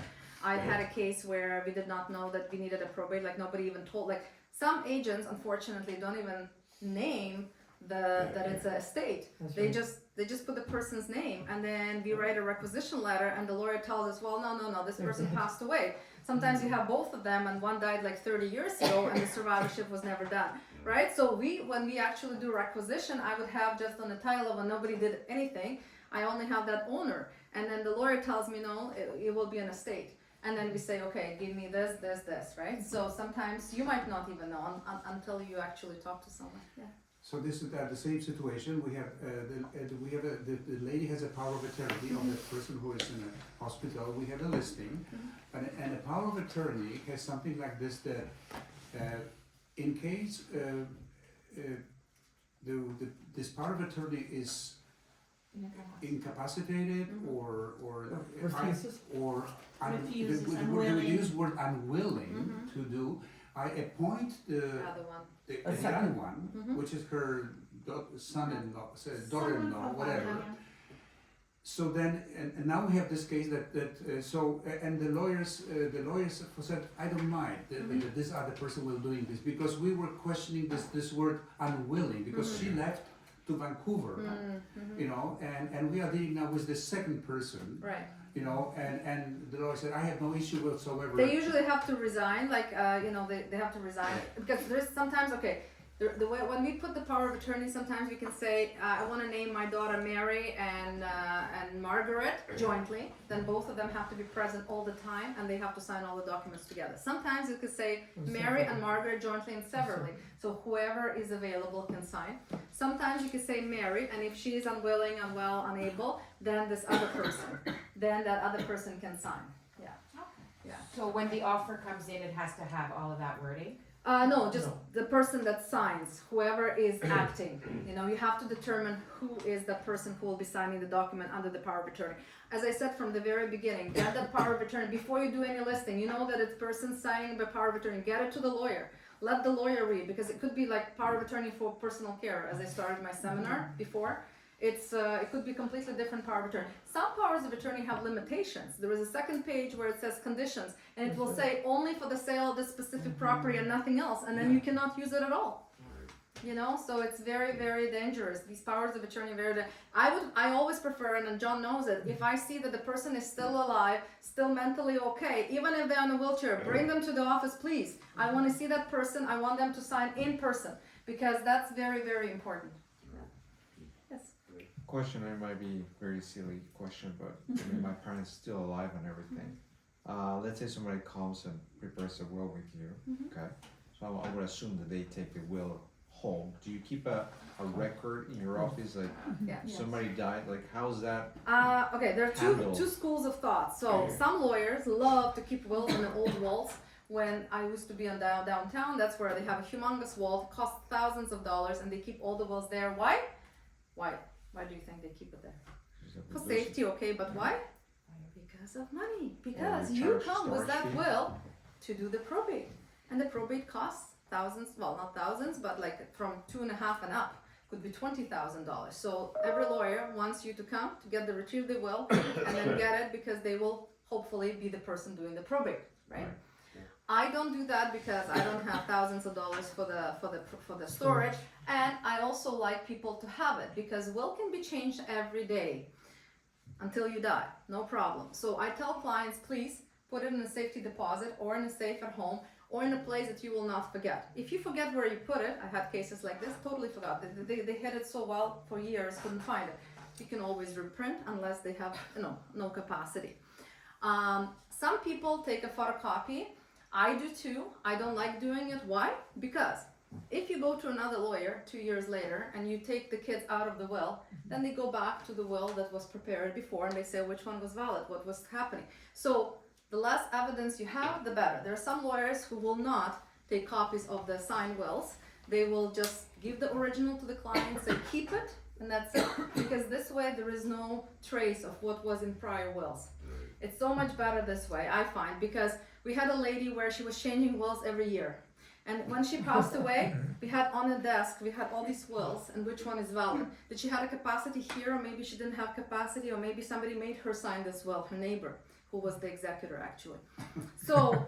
I had a case where we did not know that we needed a probate. Like nobody even told. Like some agents, unfortunately, don't even name that it's a estate. That's They right. just put the person's name, and then we write a requisition letter, and the lawyer tells us, well, no, this person passed away. Sometimes you have both of them, and one died like 30 years ago, and the survivorship was never done, right? So when we actually do requisition, I would have just on the title when nobody did anything, I only have that owner, and then the lawyer tells me, no, it will be an estate. and then we say, okay, give me this, right? So sometimes you might not even know until you actually talk to someone. Yeah. So this is the same situation. We have the lady has a power of attorney on the person who is in a hospital. We have a listing, and a power of attorney has something like this that in case this power of attorney is incapacitated or refuses. Refuses, the unwilling. use word unwilling to do. I appoint the Other one. the A young second. one, which is her son-in-law, daughter-in-law, whatever. So then, and now we have this case and the lawyers said, I don't mind that this other person will doing this, because we were questioning this word unwilling, because she left to Vancouver, you know, and we are dealing now with the second person, Right. you know, and the lawyer said, I have no issue whatsoever. They usually have to resign, like, they have to resign, because there's sometimes, okay, the way, when we put the power of attorney, sometimes we can say, I want to name my daughter Mary and Margaret jointly, then both of them have to be present all the time, and they have to sign all the documents together. Sometimes you could say Mary and Margaret jointly and severally, so whoever is available can sign. Sometimes you could say Mary, and if she is unwilling, unwell, unable, then this other person, then that other person can sign. Yeah. Yeah. So when the offer comes in, it has to have all of that wording? No, just the person that signs, whoever is acting. You know, you have to determine who is the person who will be signing the document under the power of attorney. As I said from the very beginning, get that power of attorney before you do any listing. You know that it's person signing the power of attorney. Get it to the lawyer. Let the lawyer read, because it could be like power of attorney for personal care, as I started my seminar before. It could be completely different power of attorney. Some powers of attorney have limitations. There is a second page where it says conditions, and it will say only for the sale of this specific property and nothing else, and then you cannot use it at all. You know, so it's very, very dangerous. These powers of attorney are very I always prefer, and John knows it, if I see that the person is still alive, still mentally okay, even if they're on a wheelchair, bring them to the office, please. I want to see that person. I want them to sign in person, because that's very, very important. Question, it might be a very silly question, but I mean, my parents still alive and everything. Let's say somebody comes and prepares a will with you, okay? So I would assume that they take the will home. Do you keep a record in your office, like somebody died, like how's that? Okay, there are two schools of thought. So some lawyers love to keep wills in the old walls. When I used to be on downtown, that's where they have a humongous wall, it costs thousands of dollars, and they keep all the wills there. Why? Why do you think they keep it there? For safety, okay, but why? Because of money. Because you come with that will to do the probate. And the probate costs thousands, well, not thousands, but like from 2.5 and up. Could be $20,000. So every lawyer wants you to come to retrieve the will and then get it, because they will hopefully be the person doing the probate, right? I don't do that because I don't have thousands of dollars for the storage, and I also like people to have it, because will can be changed every day until you die, no problem. So I tell clients, please put it in a safety deposit or in a safe at home or in a place that you will not forget. If you forget where you put it, I had cases like this, totally forgot. They hid it so well for years, couldn't find it. You can always reprint unless they have no capacity. Some people take a photocopy. I do too. I don't like doing it. Why? Because if you go to another lawyer 2 years later and you take the kids out of the will, then they go back to the will that was prepared before and they say which one was valid, what was happening. So the less evidence you have, the better. There are some lawyers who will not take copies of the signed wills. They will just give the original to the client, say keep it, and that's it. Because this way there is no trace of what was in prior wills. It's so much better this way, I find, because we had a lady where she was changing wills every year. And when she passed away, we had on the desk, we had all these wills, and which one is valid. Did she have a capacity here, or maybe she didn't have capacity, or maybe somebody made her sign this will, her neighbor, who was the executor actually. So,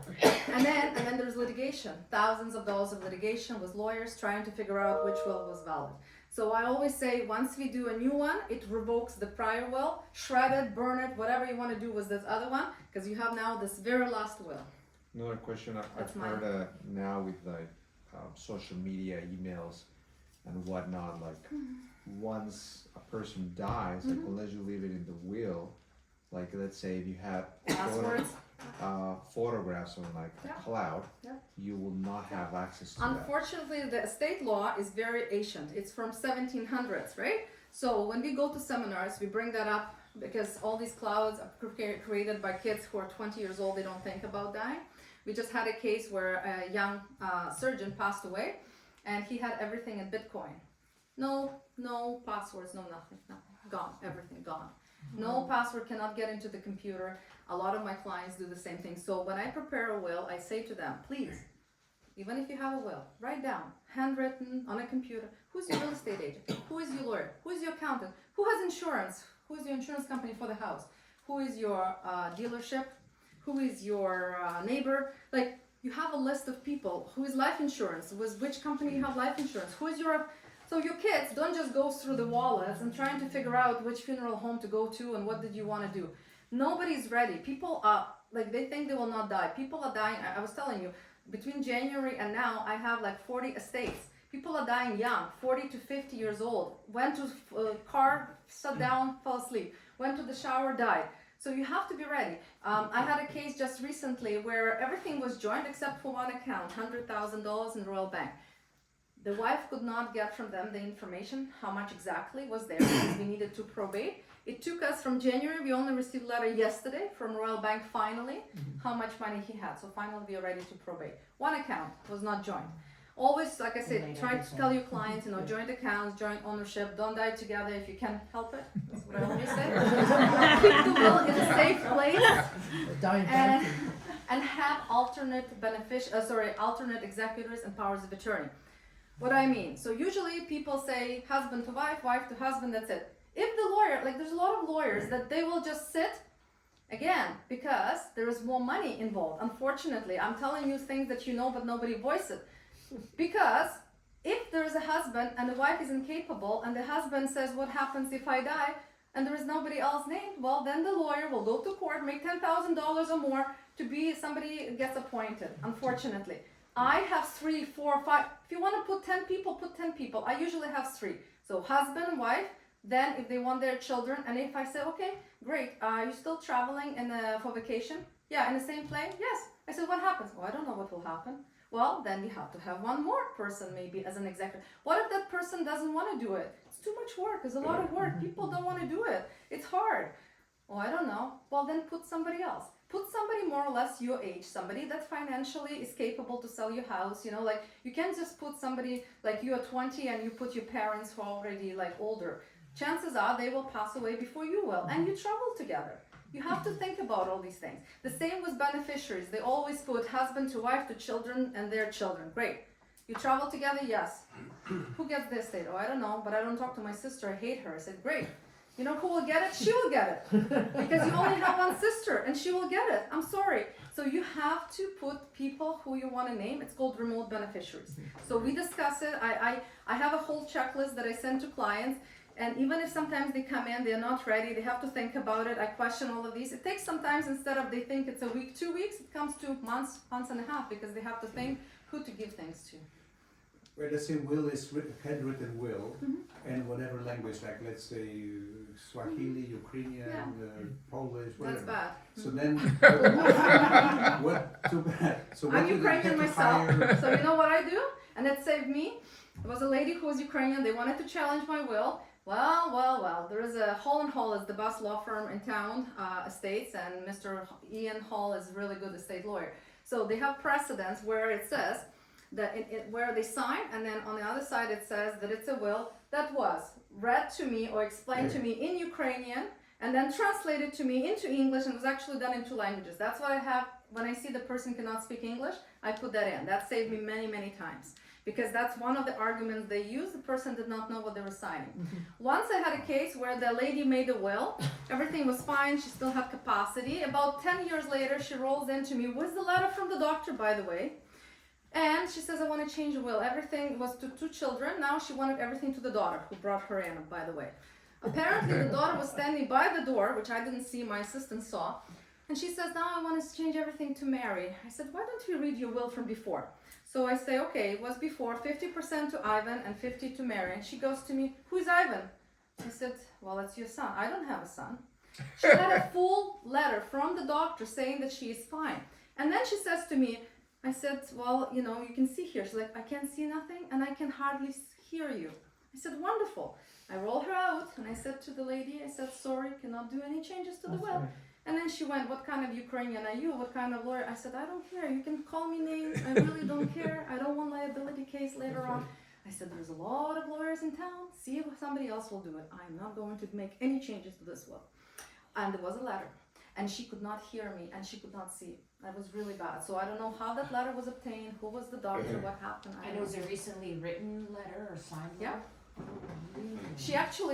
and then there's litigation, thousands of dollars of litigation with lawyers trying to figure out which will was valid. So I always say, once we do a new one, it revokes the prior will, shred it, burn it, whatever you want to do with this other one, because you have now this very last will. Another question I've mine. heard now with like social media, emails and whatnot, like once a person dies, like unless you leave it in the will, like let's say if you had Passwords? photographs on like Yeah. a cloud, Yeah. you will not have access to that. Unfortunately, the estate law is very ancient. It's from 1700s, right? So when we go to seminars, we bring that up because all these clouds are created by kids who are 20 years old. They don't think about dying. We just had a case where a young surgeon passed away, and he had everything in Bitcoin. No passwords, no nothing, gone, everything gone. No password, cannot get into the computer. A lot of my clients do the same thing. So when I prepare a will, I say to them, please, even if you have a will, write down, handwritten on a computer, who's your real estate agent? Who is your lawyer? Who is your accountant? Who has insurance? Who is your insurance company for the house? Who is your dealership? Who is your neighbor? Like, you have a list of people. Who is life insurance? With which company you have life insurance? Who is your... So your kids don't just go through the wallets and trying to figure out which funeral home to go to and what did you want to do. Nobody's ready. People are, like, they think they will not die. People are dying. I was telling you, between January and now, I have like 40 estates. People are dying young, 40 to 50 years old. Went to car, sat down, fell asleep. Went to the shower, died. So you have to be ready. I had a case just recently where everything was joined except for one account, $100,000 in Royal Bank. The wife could not get from them the information, how much exactly was there, because we needed to probate. It took us from January, we only received a letter yesterday from Royal Bank finally, how much money he had. So finally we are ready to probate. One account was not joined. Always, like I said, try to tell your clients, joint accounts, joint ownership, don't die together if you can help it. That's what I always say. Keep the will in a safe place and have alternate alternate executors and powers of attorney. What I mean, so usually people say husband to wife, wife to husband, that's it. If the lawyer, like there's a lot of lawyers that they will just sit, again, because there is more money involved. Unfortunately, I'm telling you things that you know but nobody voices it. Because if there is a husband and the wife is incapable and the husband says, what happens if I die? And there is nobody else named, well then the lawyer will go to court, make $10,000 or more to be somebody gets appointed, unfortunately. I have 3, 4, 5. If you want to put 10 people, put 10 people. I usually have 3. So husband, wife, then if they want their children, and if I say, okay, great, are you still traveling for vacation? Yeah, in the same plane? Yes. I said, what happens? Oh, I don't know what will happen. Well, then you have to have one more person maybe as an executor. What if that person doesn't want to do it? It's too much work. It's a lot of work. People don't want to do it. It's hard. Oh, I don't know. Well, then put somebody else. Put somebody more or less your age, somebody that financially is capable to sell your house, like you can't just put somebody like you are 20 and you put your parents who are already like older. Chances are they will pass away before you will, and you travel together. You have to think about all these things. The same with beneficiaries. They always put husband to wife to children and their children. Great. You travel together? Yes. Who gets the estate? Oh, I don't know, but I don't talk to my sister. I hate her. I said, great. You know who will get it? She will get it. Because you only have one sister and she will get it. I'm sorry. So you have to put people who you want to name. It's called remote beneficiaries. So we discuss it. I have a whole checklist that I send to clients. And even if sometimes they come in, they're not ready, they have to think about it. I question all of these. It takes sometimes, instead of they think it's a week, 2 weeks, it comes to months and a half, because they have to think who to give things to. Well, let's say will is handwritten will, and whatever language, like let's say Swahili, Ukrainian, Polish, whatever. That's bad. So then, what? Too bad. So I'm what do they Ukrainian get to myself, hire? so you know what I do? And it saved me. There was a lady who was Ukrainian. They wanted to challenge my will. Well. There is a Hall is the best law firm in town, estates, and Mr. Ian Hall is a really good estate lawyer. So they have precedents where it says that where they sign, and then on the other side it says that it's a will that was read to me or explained to me in Ukrainian, and then translated to me into English, and was actually done in 2 languages. That's what I have when I see the person cannot speak English. I put that in. That saved me many times. Because that's one of the arguments they use. The person did not know what they were signing. Once I had a case where the lady made a will, everything was fine, she still had capacity. About 10 years later, she rolls into me with the letter from the doctor, by the way. And she says, I want to change the will. Everything was to 2 children. Now she wanted everything to the daughter, who brought her in, by the way. Apparently, the daughter was standing by the door, which I didn't see, my assistant saw. And she says, now I want to change everything to Mary. I said, why don't you read your will from before? So I say, okay, it was before 50% to Ivan and 50 to Mary. And she goes to me, who's Ivan? I said, well, it's your son. I don't have a son. She had a full letter from the doctor saying that she is fine. And then she says to me, I said, well, you know, you can see here. She's like, I can't see nothing and I can hardly hear you. I said, wonderful. I roll her out and I said to the lady, I said, sorry, cannot do any changes to the That's will. right. And then she went, what kind of Ukrainian are you? What kind of lawyer? I said, I don't care. You can call me names. I really don't care. I don't want liability case later on. I said, there's a lot of lawyers in town. See if somebody else will do it. I'm not going to make any changes to this will. And there was a letter. And she could not hear me and she could not see. That was really bad. So I don't know how that letter was obtained, who was the doctor, what happened. I And don't it was know. a recently written letter or signed Yeah. letter?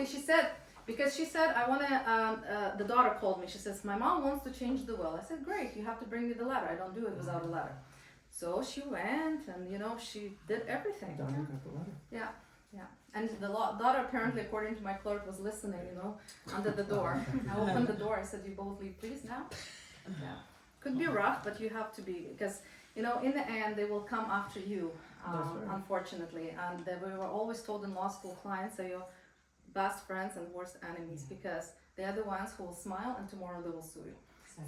She said, because she said, I want to, the daughter called me. She says, my mom wants to change the will. I said, great, you have to bring me the letter. I don't do it without a letter. So she went and, you know, she did everything. Donna got the letter. Yeah, yeah. And the daughter apparently, according to my clerk, was listening, you know, under the door. I opened the door. I said, you both leave, please, now. Yeah. Could be rough, but you have to be, because, you know, in the end, they will come after you, That's right. unfortunately. And we were always told in law school, clients are your best friends and worst enemies, because they are the ones who will smile and tomorrow they will sue you.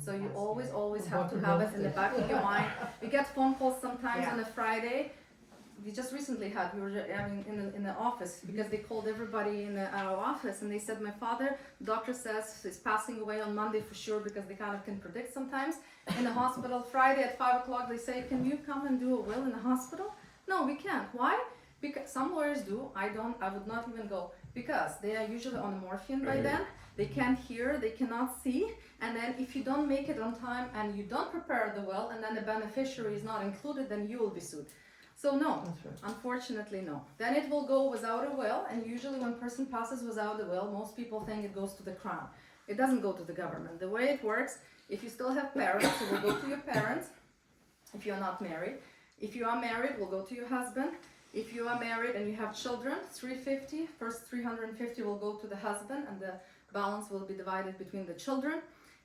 So you always have to have it in the back of your mind. We get phone calls sometimes on a Friday. We just recently had, we were in the office because they called everybody in our office and they said, my father, doctor says he's passing away on Monday for sure, because they kind of can predict sometimes. In the hospital, Friday at 5 o'clock, they say, can you come and do a will in the hospital? No, we can't. Why? Because some lawyers do. I would not even go, because they are usually on morphine by then. They can't hear, they cannot see, and then if you don't make it on time and you don't prepare the will, and then the beneficiary is not included, then you will be sued. So no, That's right. unfortunately no. Then it will go without a will, and usually when a person passes without a will, most people think it goes to the crown. It doesn't go to the government. The way it works, if you still have parents, it will go to your parents, if you're not married. If you are married, it will go to your husband. If you are married and you have children, 350, first 350 will go to the husband, and the balance will be divided between the children.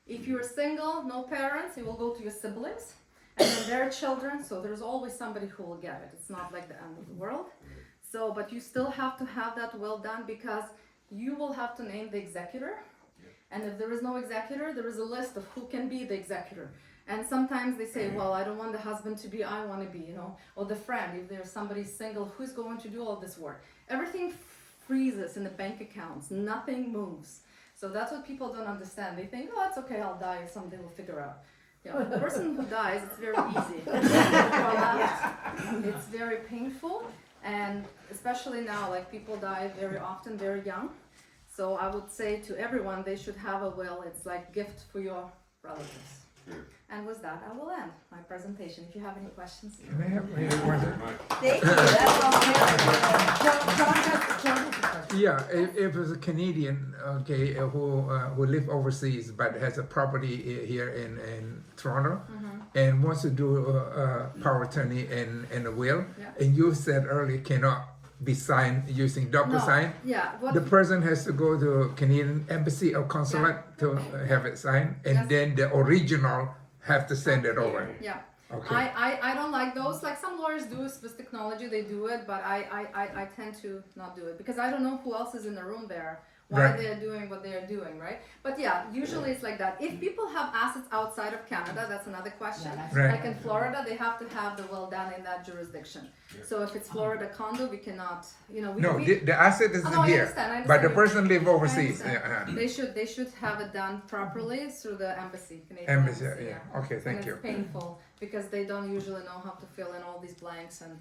If you're single, no parents, it will go to your siblings and then their children. So there's always somebody who will get it. It's not like the end of the world. So, but you still have to have that will done, because you will have to name the executor. And if there is no executor, there is a list of who can be the executor. And sometimes they say, well, I don't want the husband to be, I want to be, you know, or the friend. If there's somebody single, who's going to do all this work? Everything freezes in the bank accounts. Nothing moves. So that's what people don't understand. They think, oh, it's okay, I'll die, someday we'll figure out. You know, the person who dies, it's very easy. It's very painful, and especially now, like people die very often, very young. So I would say to everyone, they should have a will. It's like gift for your relatives. And with that, I will end my presentation. If you have any questions. Can I have one? Thank you, that's all John has a question. Yeah, if it's a Canadian, okay, who live overseas but has a property here in Toronto, and wants to do a power of attorney and a will, Yeah. and you said earlier cannot be signed using DocuSign. No, yeah. What, The person has to go to Canadian embassy or consulate to have it signed, and Yes. then the original have to send it over. yeah. Okay. I don't like those. Like some lawyers do it with technology, they do it, but I tend to not do it, because I don't know who else is in the room there, why Right. they're doing what they're doing, right? But yeah, usually it's like that. If people have assets outside of Canada, that's another question. Yeah, that's Right. Like in Florida, they have to have the will done in that jurisdiction. So if it's Florida condo, we cannot, you know, No, the asset is Oh, no, I here, understand, I but the understand. person live I overseas. understand. Yeah, They should have it done properly through the embassy, Canadian Embassy, embassy. yeah. Okay, thank And you. it's painful because they don't usually know how to fill in all these blanks. And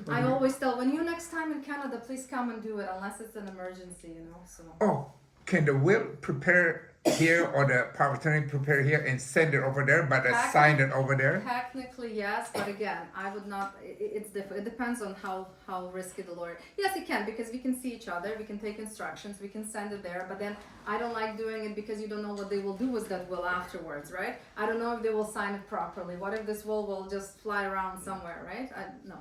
I always tell, when you're next time in Canada, please come and do it, unless it's an emergency, you know. So Oh, can the will prepare here or the power of attorney prepare here and send it over there, but sign it over there? technically yes, but again, I would not. It's different. It depends on how risky the lawyer. Yes, it can, because we can see each other. We can take instructions. We can send it there. But then I don't like doing it, because you don't know what they will do with that will afterwards, right? I don't know if they will sign it properly. What if this will just fly around somewhere, right? No.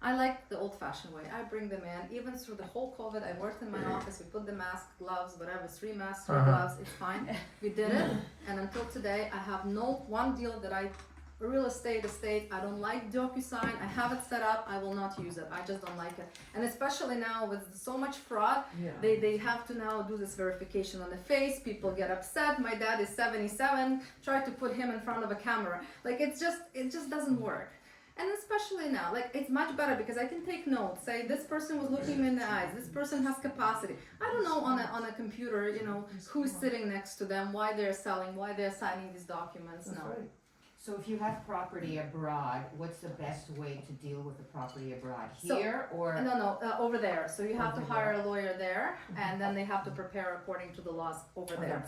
I like the old-fashioned way. I bring them in. Even through the whole COVID, I worked in my office. We put the mask, gloves, whatever, 3 masks, 3 gloves. It's fine. We did it. And until today, I have no one deal that I real estate, I don't like DocuSign, I have it set up, I will not use it, I just don't like it. And especially now with so much fraud, Yeah. they have to now do this verification on the face, people get upset, my dad is 77, try to put him in front of a camera. Like it just doesn't work. And especially now, like it's much better because I can take notes, say this person was looking me in the eyes, this person has capacity. I don't know on a computer, you know, who's sitting next to them, why they're selling, why they're signing these documents, That's no. right. So if you have property abroad, what's the best way to deal with the property abroad? So- Here or? No, over there. So you have to Over hire a lawyer there, and then they have to prepare according to the laws over there.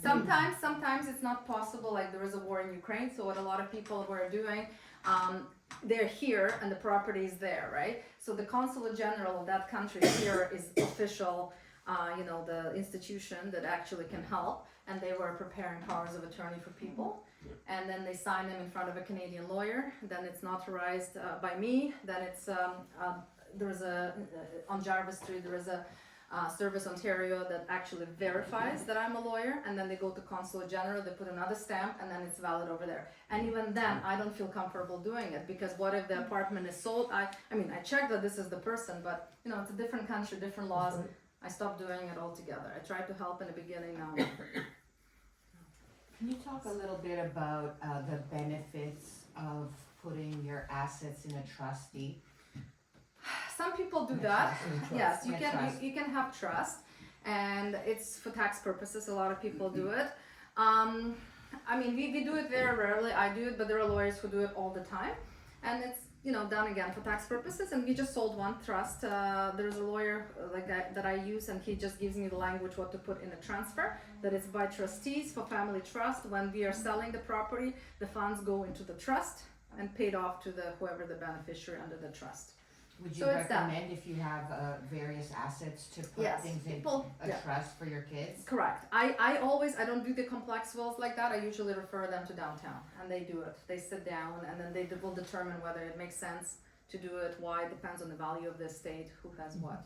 Sometimes it's not possible, like there is a war in Ukraine, so what a lot of people were doing, they're here and the property is there, right? So the consulate general of that country here is official, the institution that actually can help, and they were preparing powers of attorney for people, and then they sign them in front of a Canadian lawyer, then it's notarized by me, then it's, there's on Jarvis Street, there is a Service Ontario that actually verifies that I'm a lawyer, and then they go to Consulate General, they put another stamp, and then it's valid over there. And even then, I don't feel comfortable doing it, because what if the apartment is sold? I checked that this is the person, but it's a different country, different laws. I stopped doing it altogether. I tried to help in the beginning, now. Can you talk a little bit about the benefits of putting your assets in a trustee? Some people do that. Yes, you Yeah, can trust. you can have trust, and it's for tax purposes. A lot of people do it. We do it very rarely. I do it, but there are lawyers who do it all the time, and it's done again for tax purposes. And we just sold one trust. There's a lawyer like that I use, and he just gives me the language what to put in a transfer. That it's by trustees for family trust. When we are selling the property, the funds go into the trust and paid off to whoever the beneficiary under the trust. Would you So it's done. recommend if you have various assets to put Yes, things in people- a yeah. trust for your kids? Correct. I don't do the complex wills like that. I usually refer them to downtown, and they do it. They sit down, and then they will determine whether it makes sense to do it. Why? It depends on the value of the estate, who has what.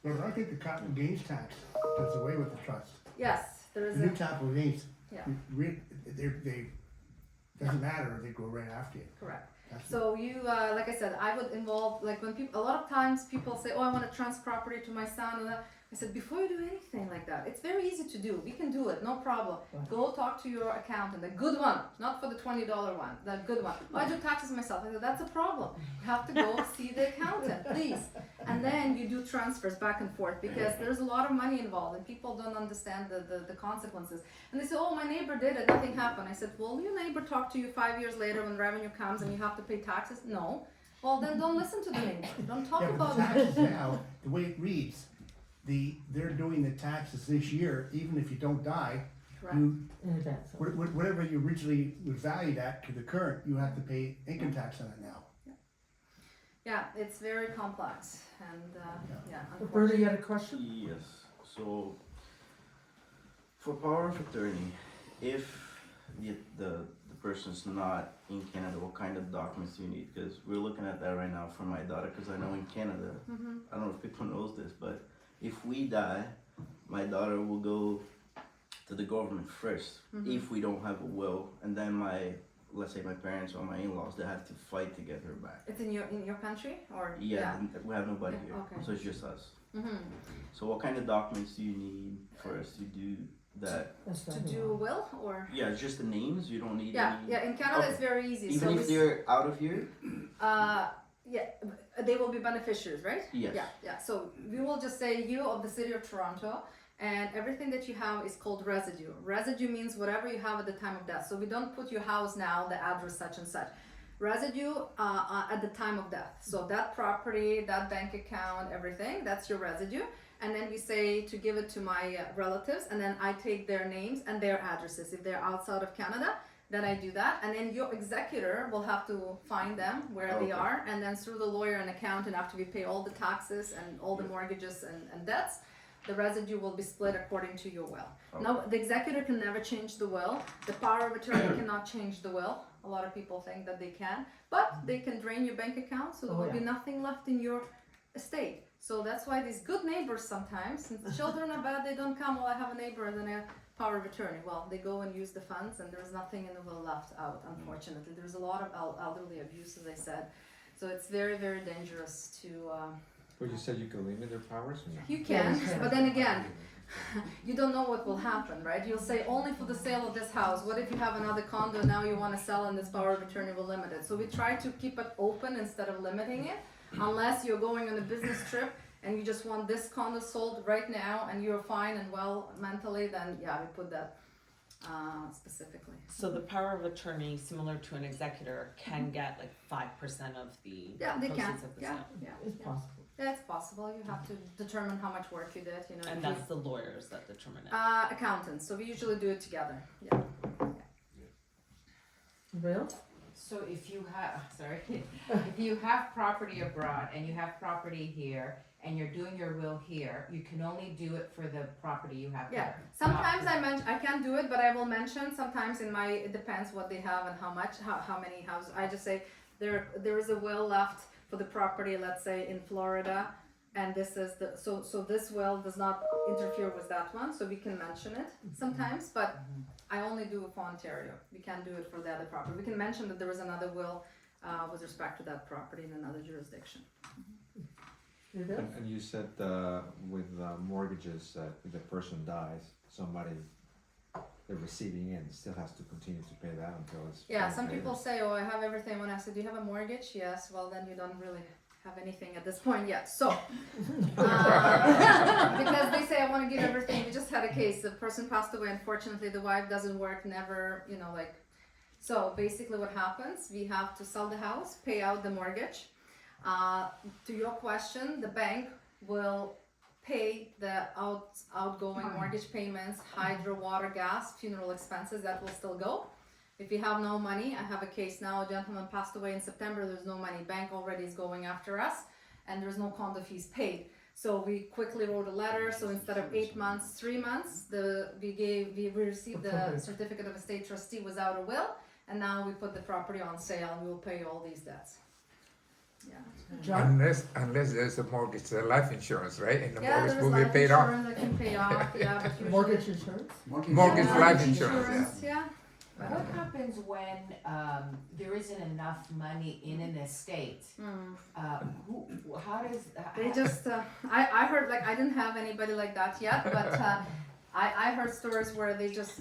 But I think the capital gains tax does away with the trust. Yes, there is The new a, capital gains, yeah, they, doesn't matter, they go right after you. correct. That's- So you, like I said, I would involve, like when people, a lot of times people say, oh, I want to transfer property to my son, and I said, before you do anything like that, it's very easy to do. We can do it, no problem. Right. Go talk to your accountant, the good one, not for the $20 one, the good one. Oh, I do taxes myself. I said, that's a problem. You have to go see the accountant, please. And then you do transfers back and forth, because there's a lot of money involved, and people don't understand the consequences. And they say, oh, my neighbor did it, nothing happened. I said, well, your neighbor talked to you 5 years later when revenue comes and you have to pay taxes? No. Well, then don't listen to the neighbor. Don't talk Yeah, but about the it. taxes now, the way it reads, they're doing the taxes this year, even if you don't die, Correct. you, In advance. whatever you originally was valued at to the current, you have to pay income tax on it now. Yeah, it's very complex, and yeah, Roberta, you unfortunately. had a question? Yes, so for power of attorney, if the person's not in Canada, what kind of documents do you need? Because we're looking at that right now for my daughter, because I know in Canada, I don't know if people knows this, but if we die, my daughter will go to the government first, if we don't have a will, and then let's say my parents or my in-laws, they have to fight to get her back. It's in your country, or Yeah, we have nobody Yeah, here, okay. so it's just us. Mhm. So what kind of documents do you need for us to do that? That's To not do a will, or Yeah, it's just the names, you don't need yeah, any... yeah. In Canada, it's Okay. very easy. Even so if they're out of here? yeah, they will be beneficiaries, right? Yes. Yeah. So we will just say you of the city of Toronto, and everything that you have is called residue. Residue means whatever you have at the time of death. So we don't put your house now, the address such and such. Residue at the time of death. So that property, that bank account, everything, that's your residue. And then we say to give it to my relatives, and then I take their names and their addresses. If they're outside of Canada, then I do that. And then your executor will have to find them where they Okay. are. And then through the lawyer and accountant, after we pay all the taxes and all the mortgages and debts, the residue will be split according to your will. Okay. Now, the executor can never change the will. The power of attorney cannot change the will. A lot of people think that they can, but they can drain your bank account, so there will be nothing left in your estate. So that's why these good neighbors sometimes, since the children are bad, they don't come. Well, I have a neighbor, and then power of attorney. Well, they go and use the funds, and there's nothing in the will left out, unfortunately. There's a lot of elderly abuse, as I said. So it's very, very dangerous to... But you said you could limit their powers or not? You can, but then again, you don't know what will happen, right? You'll say only for the sale of this house. What if you have another condo now you want to sell and this power of attorney will limit it? So we try to keep it open instead of limiting it, unless you're going on a business trip and you just want this condo sold right now and you're fine and well mentally, then yeah, we put that specifically. So the power of attorney, similar to an executor, can get like 5% of the Yeah, they can. proceeds of the Yeah, sale. yeah. It's possible. Yeah, it's possible. You have to determine how much work you did, you know. And if that's the lawyers that determine it. accountants. So we usually do it together. Yeah. Real? So if you have, sorry, if you have property abroad and you have property here and you're doing your will here, you can only do it for the property you have Yeah. here. Sometimes I can't do it, but I will mention sometimes it depends what they have and how much, how many houses. I just say there is a will left for the property, let's say in Florida, and this is so this will does not interfere with that one, so we can mention it sometimes, but I only do it for Ontario. We can't do it for the other property. We can mention that there was another will with respect to that property in another jurisdiction. And you said with mortgages, if the person dies, somebody, the receiving end still has to continue to pay that until it's... Yeah, some paid. people say, oh, I have everything. When I say, do you have a mortgage? Yes, well, then you don't really have anything at this point yet. So, because they say, I want to give everything. We just had a case. The person passed away. Unfortunately, the wife doesn't work, never, you know, like... So basically what happens, we have to sell the house, pay out the mortgage. To your question, the bank will pay the outgoing mortgage payments, hydro, water, gas, funeral expenses, that will still go. If you have no money, I have a case now, a gentleman passed away in September, there's no money, bank already is going after us, and there's no condo fees paid. So we quickly wrote a letter, so instead of 8 months, 3 months, we received the certificate of estate trustee without a will, and now we put the property on sale and we will pay all these debts. Yeah. Unless there's a mortgage, life insurance, right? And the Yeah, mortgage there will is be life paid off. insurance that can pay off, yeah, but usually... Mortgage insurance? Mortgage Yeah, life insurance, yeah. What happens when there isn't enough money in an estate? How does... They just, I heard, like, I didn't have anybody like that yet, but I heard stories where they just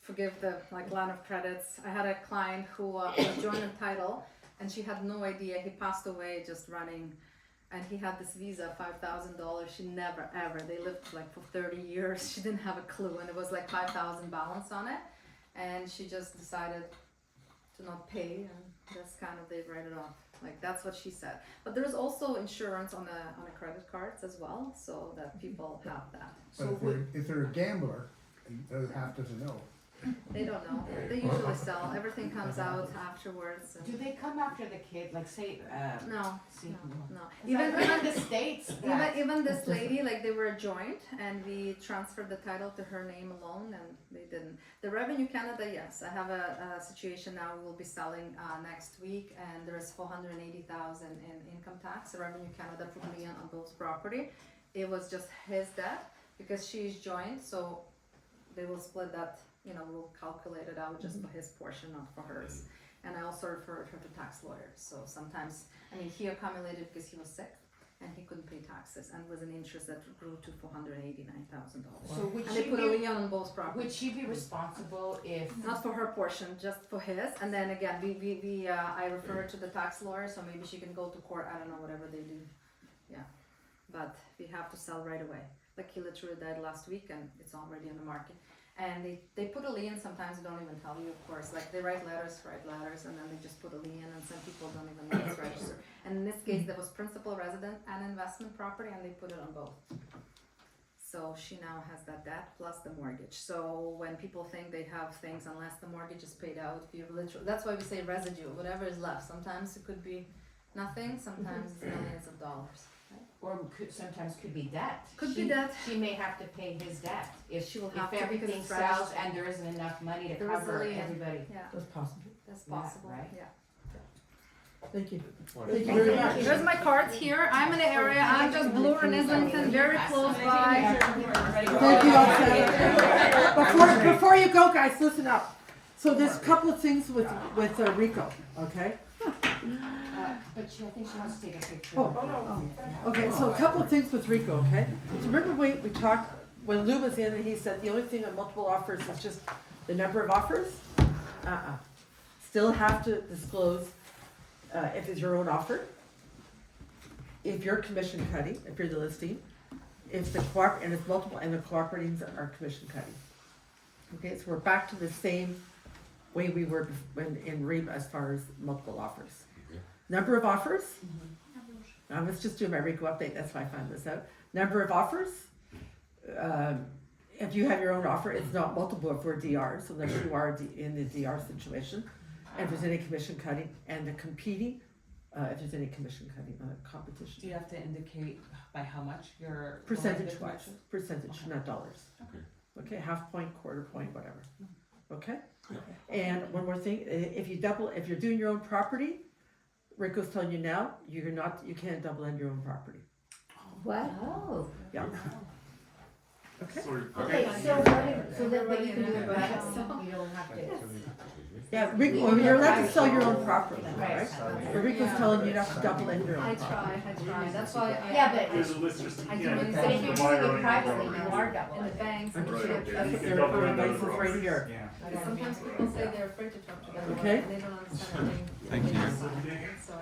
forgive the, like, line of credits. I had a client who was joined in title, and she had no idea. He passed away just running, and he had this visa, $5,000. She never, ever, they lived, like, for 30 years. She didn't have a clue, and it was, like, $5,000 balance on it. And she just decided to not pay, and that's kind of, they write it off. Like, that's what she said. But there's also insurance on the credit cards as well, so that people have that. But if they're a gambler, the other half doesn't know. They don't know. They usually sell. Everything comes out afterwards. Do they come after the kid, like say, No, see, no. Even in the States, Even this lady, like, they were joint, and we transferred the title to her name alone, and they didn't. The Revenue Canada, yes. I have a situation now. We will be selling next week, and there's $480,000 in income tax. The Revenue Canada put lien on both property. It was just his debt because she's joint, so they will split that. You know, we'll calculate it out just for his portion, not for hers. And I also referred her to tax lawyers. So sometimes, I mean, he accumulated because he was sick and he couldn't pay taxes, and was an interest that grew to $489,000. So would and she they put a lien on both properties. Would she be responsible if... Not for her portion, just for his. And then again, I refer her to the tax lawyer, so maybe she can go to court. I don't know, whatever they do. Yeah, but we have to sell right away. Like, he literally died last week, and it's already in the market. And they put a lien, sometimes they don't even tell you, of course. Like, they write letters, and then they just put a lien, and some people don't even know it's registered. And in this case, there was principal, resident, and investment property, and they put it on both. So she now has that debt plus the mortgage. So when people think they have things, unless the mortgage is paid out, you literally, that's why we say residue, whatever is left. Sometimes it could be nothing, sometimes it's millions of dollars. Or sometimes could be debt. Could be debt. She may have to pay his debt if she will have to, because everything it's sells registered. and there isn't enough money to There is a cover lien. everybody. Yeah. That's possible. That's possible. right? Yeah. Thank you. What Thank is- you very much. There's my cards here. I'm in the area. I'm just Blue Renaissance, very close by. Thank you, Oksana. Before you go, guys, listen up. So there's a couple of things with Rico, okay? But I think she wants to take a picture. Okay, so a couple of things with Rico, okay? So remember we talked, when Lou was in, and he said the only thing on multiple offers is just the number of offers? Still have to disclose if it's your own offer, if you're commission cutting, if you're the listing, if the and it's multiple, and the cooperating are commission cutting. Okay, so we're back to the same way we were when in REAP as far as multiple offers. Number of offers. Now let's just do my RICO update. That's why I found this out. Number of offers. If you have your own offer, it's not multiple if we're DRs, unless you are in the DR situation. And if there's any commission cutting, and the competing, if there's any commission cutting on a competition. Do you have to indicate by how much you're Percentage going wise, to percentage, not dollars. Okay. Okay, half point, quarter point, whatever. Okay? And one more thing, if you're doing your own property, Rico's telling you now, you can't double end your own property. What? Oh. Yeah. Okay? Okay, so but you can do it right, you don't have to. Yeah, Rico, you're allowed to sell your own property, right? But Rico's telling you not to double end your own I property. try. That's why Yeah, but, I do but if you're it doing it privately, you are double. in the banks. I'm and just shit. that's what their advice is right here. Yeah. Sometimes people say they're afraid to talk to them. Okay. And they don't understand. Thank you. So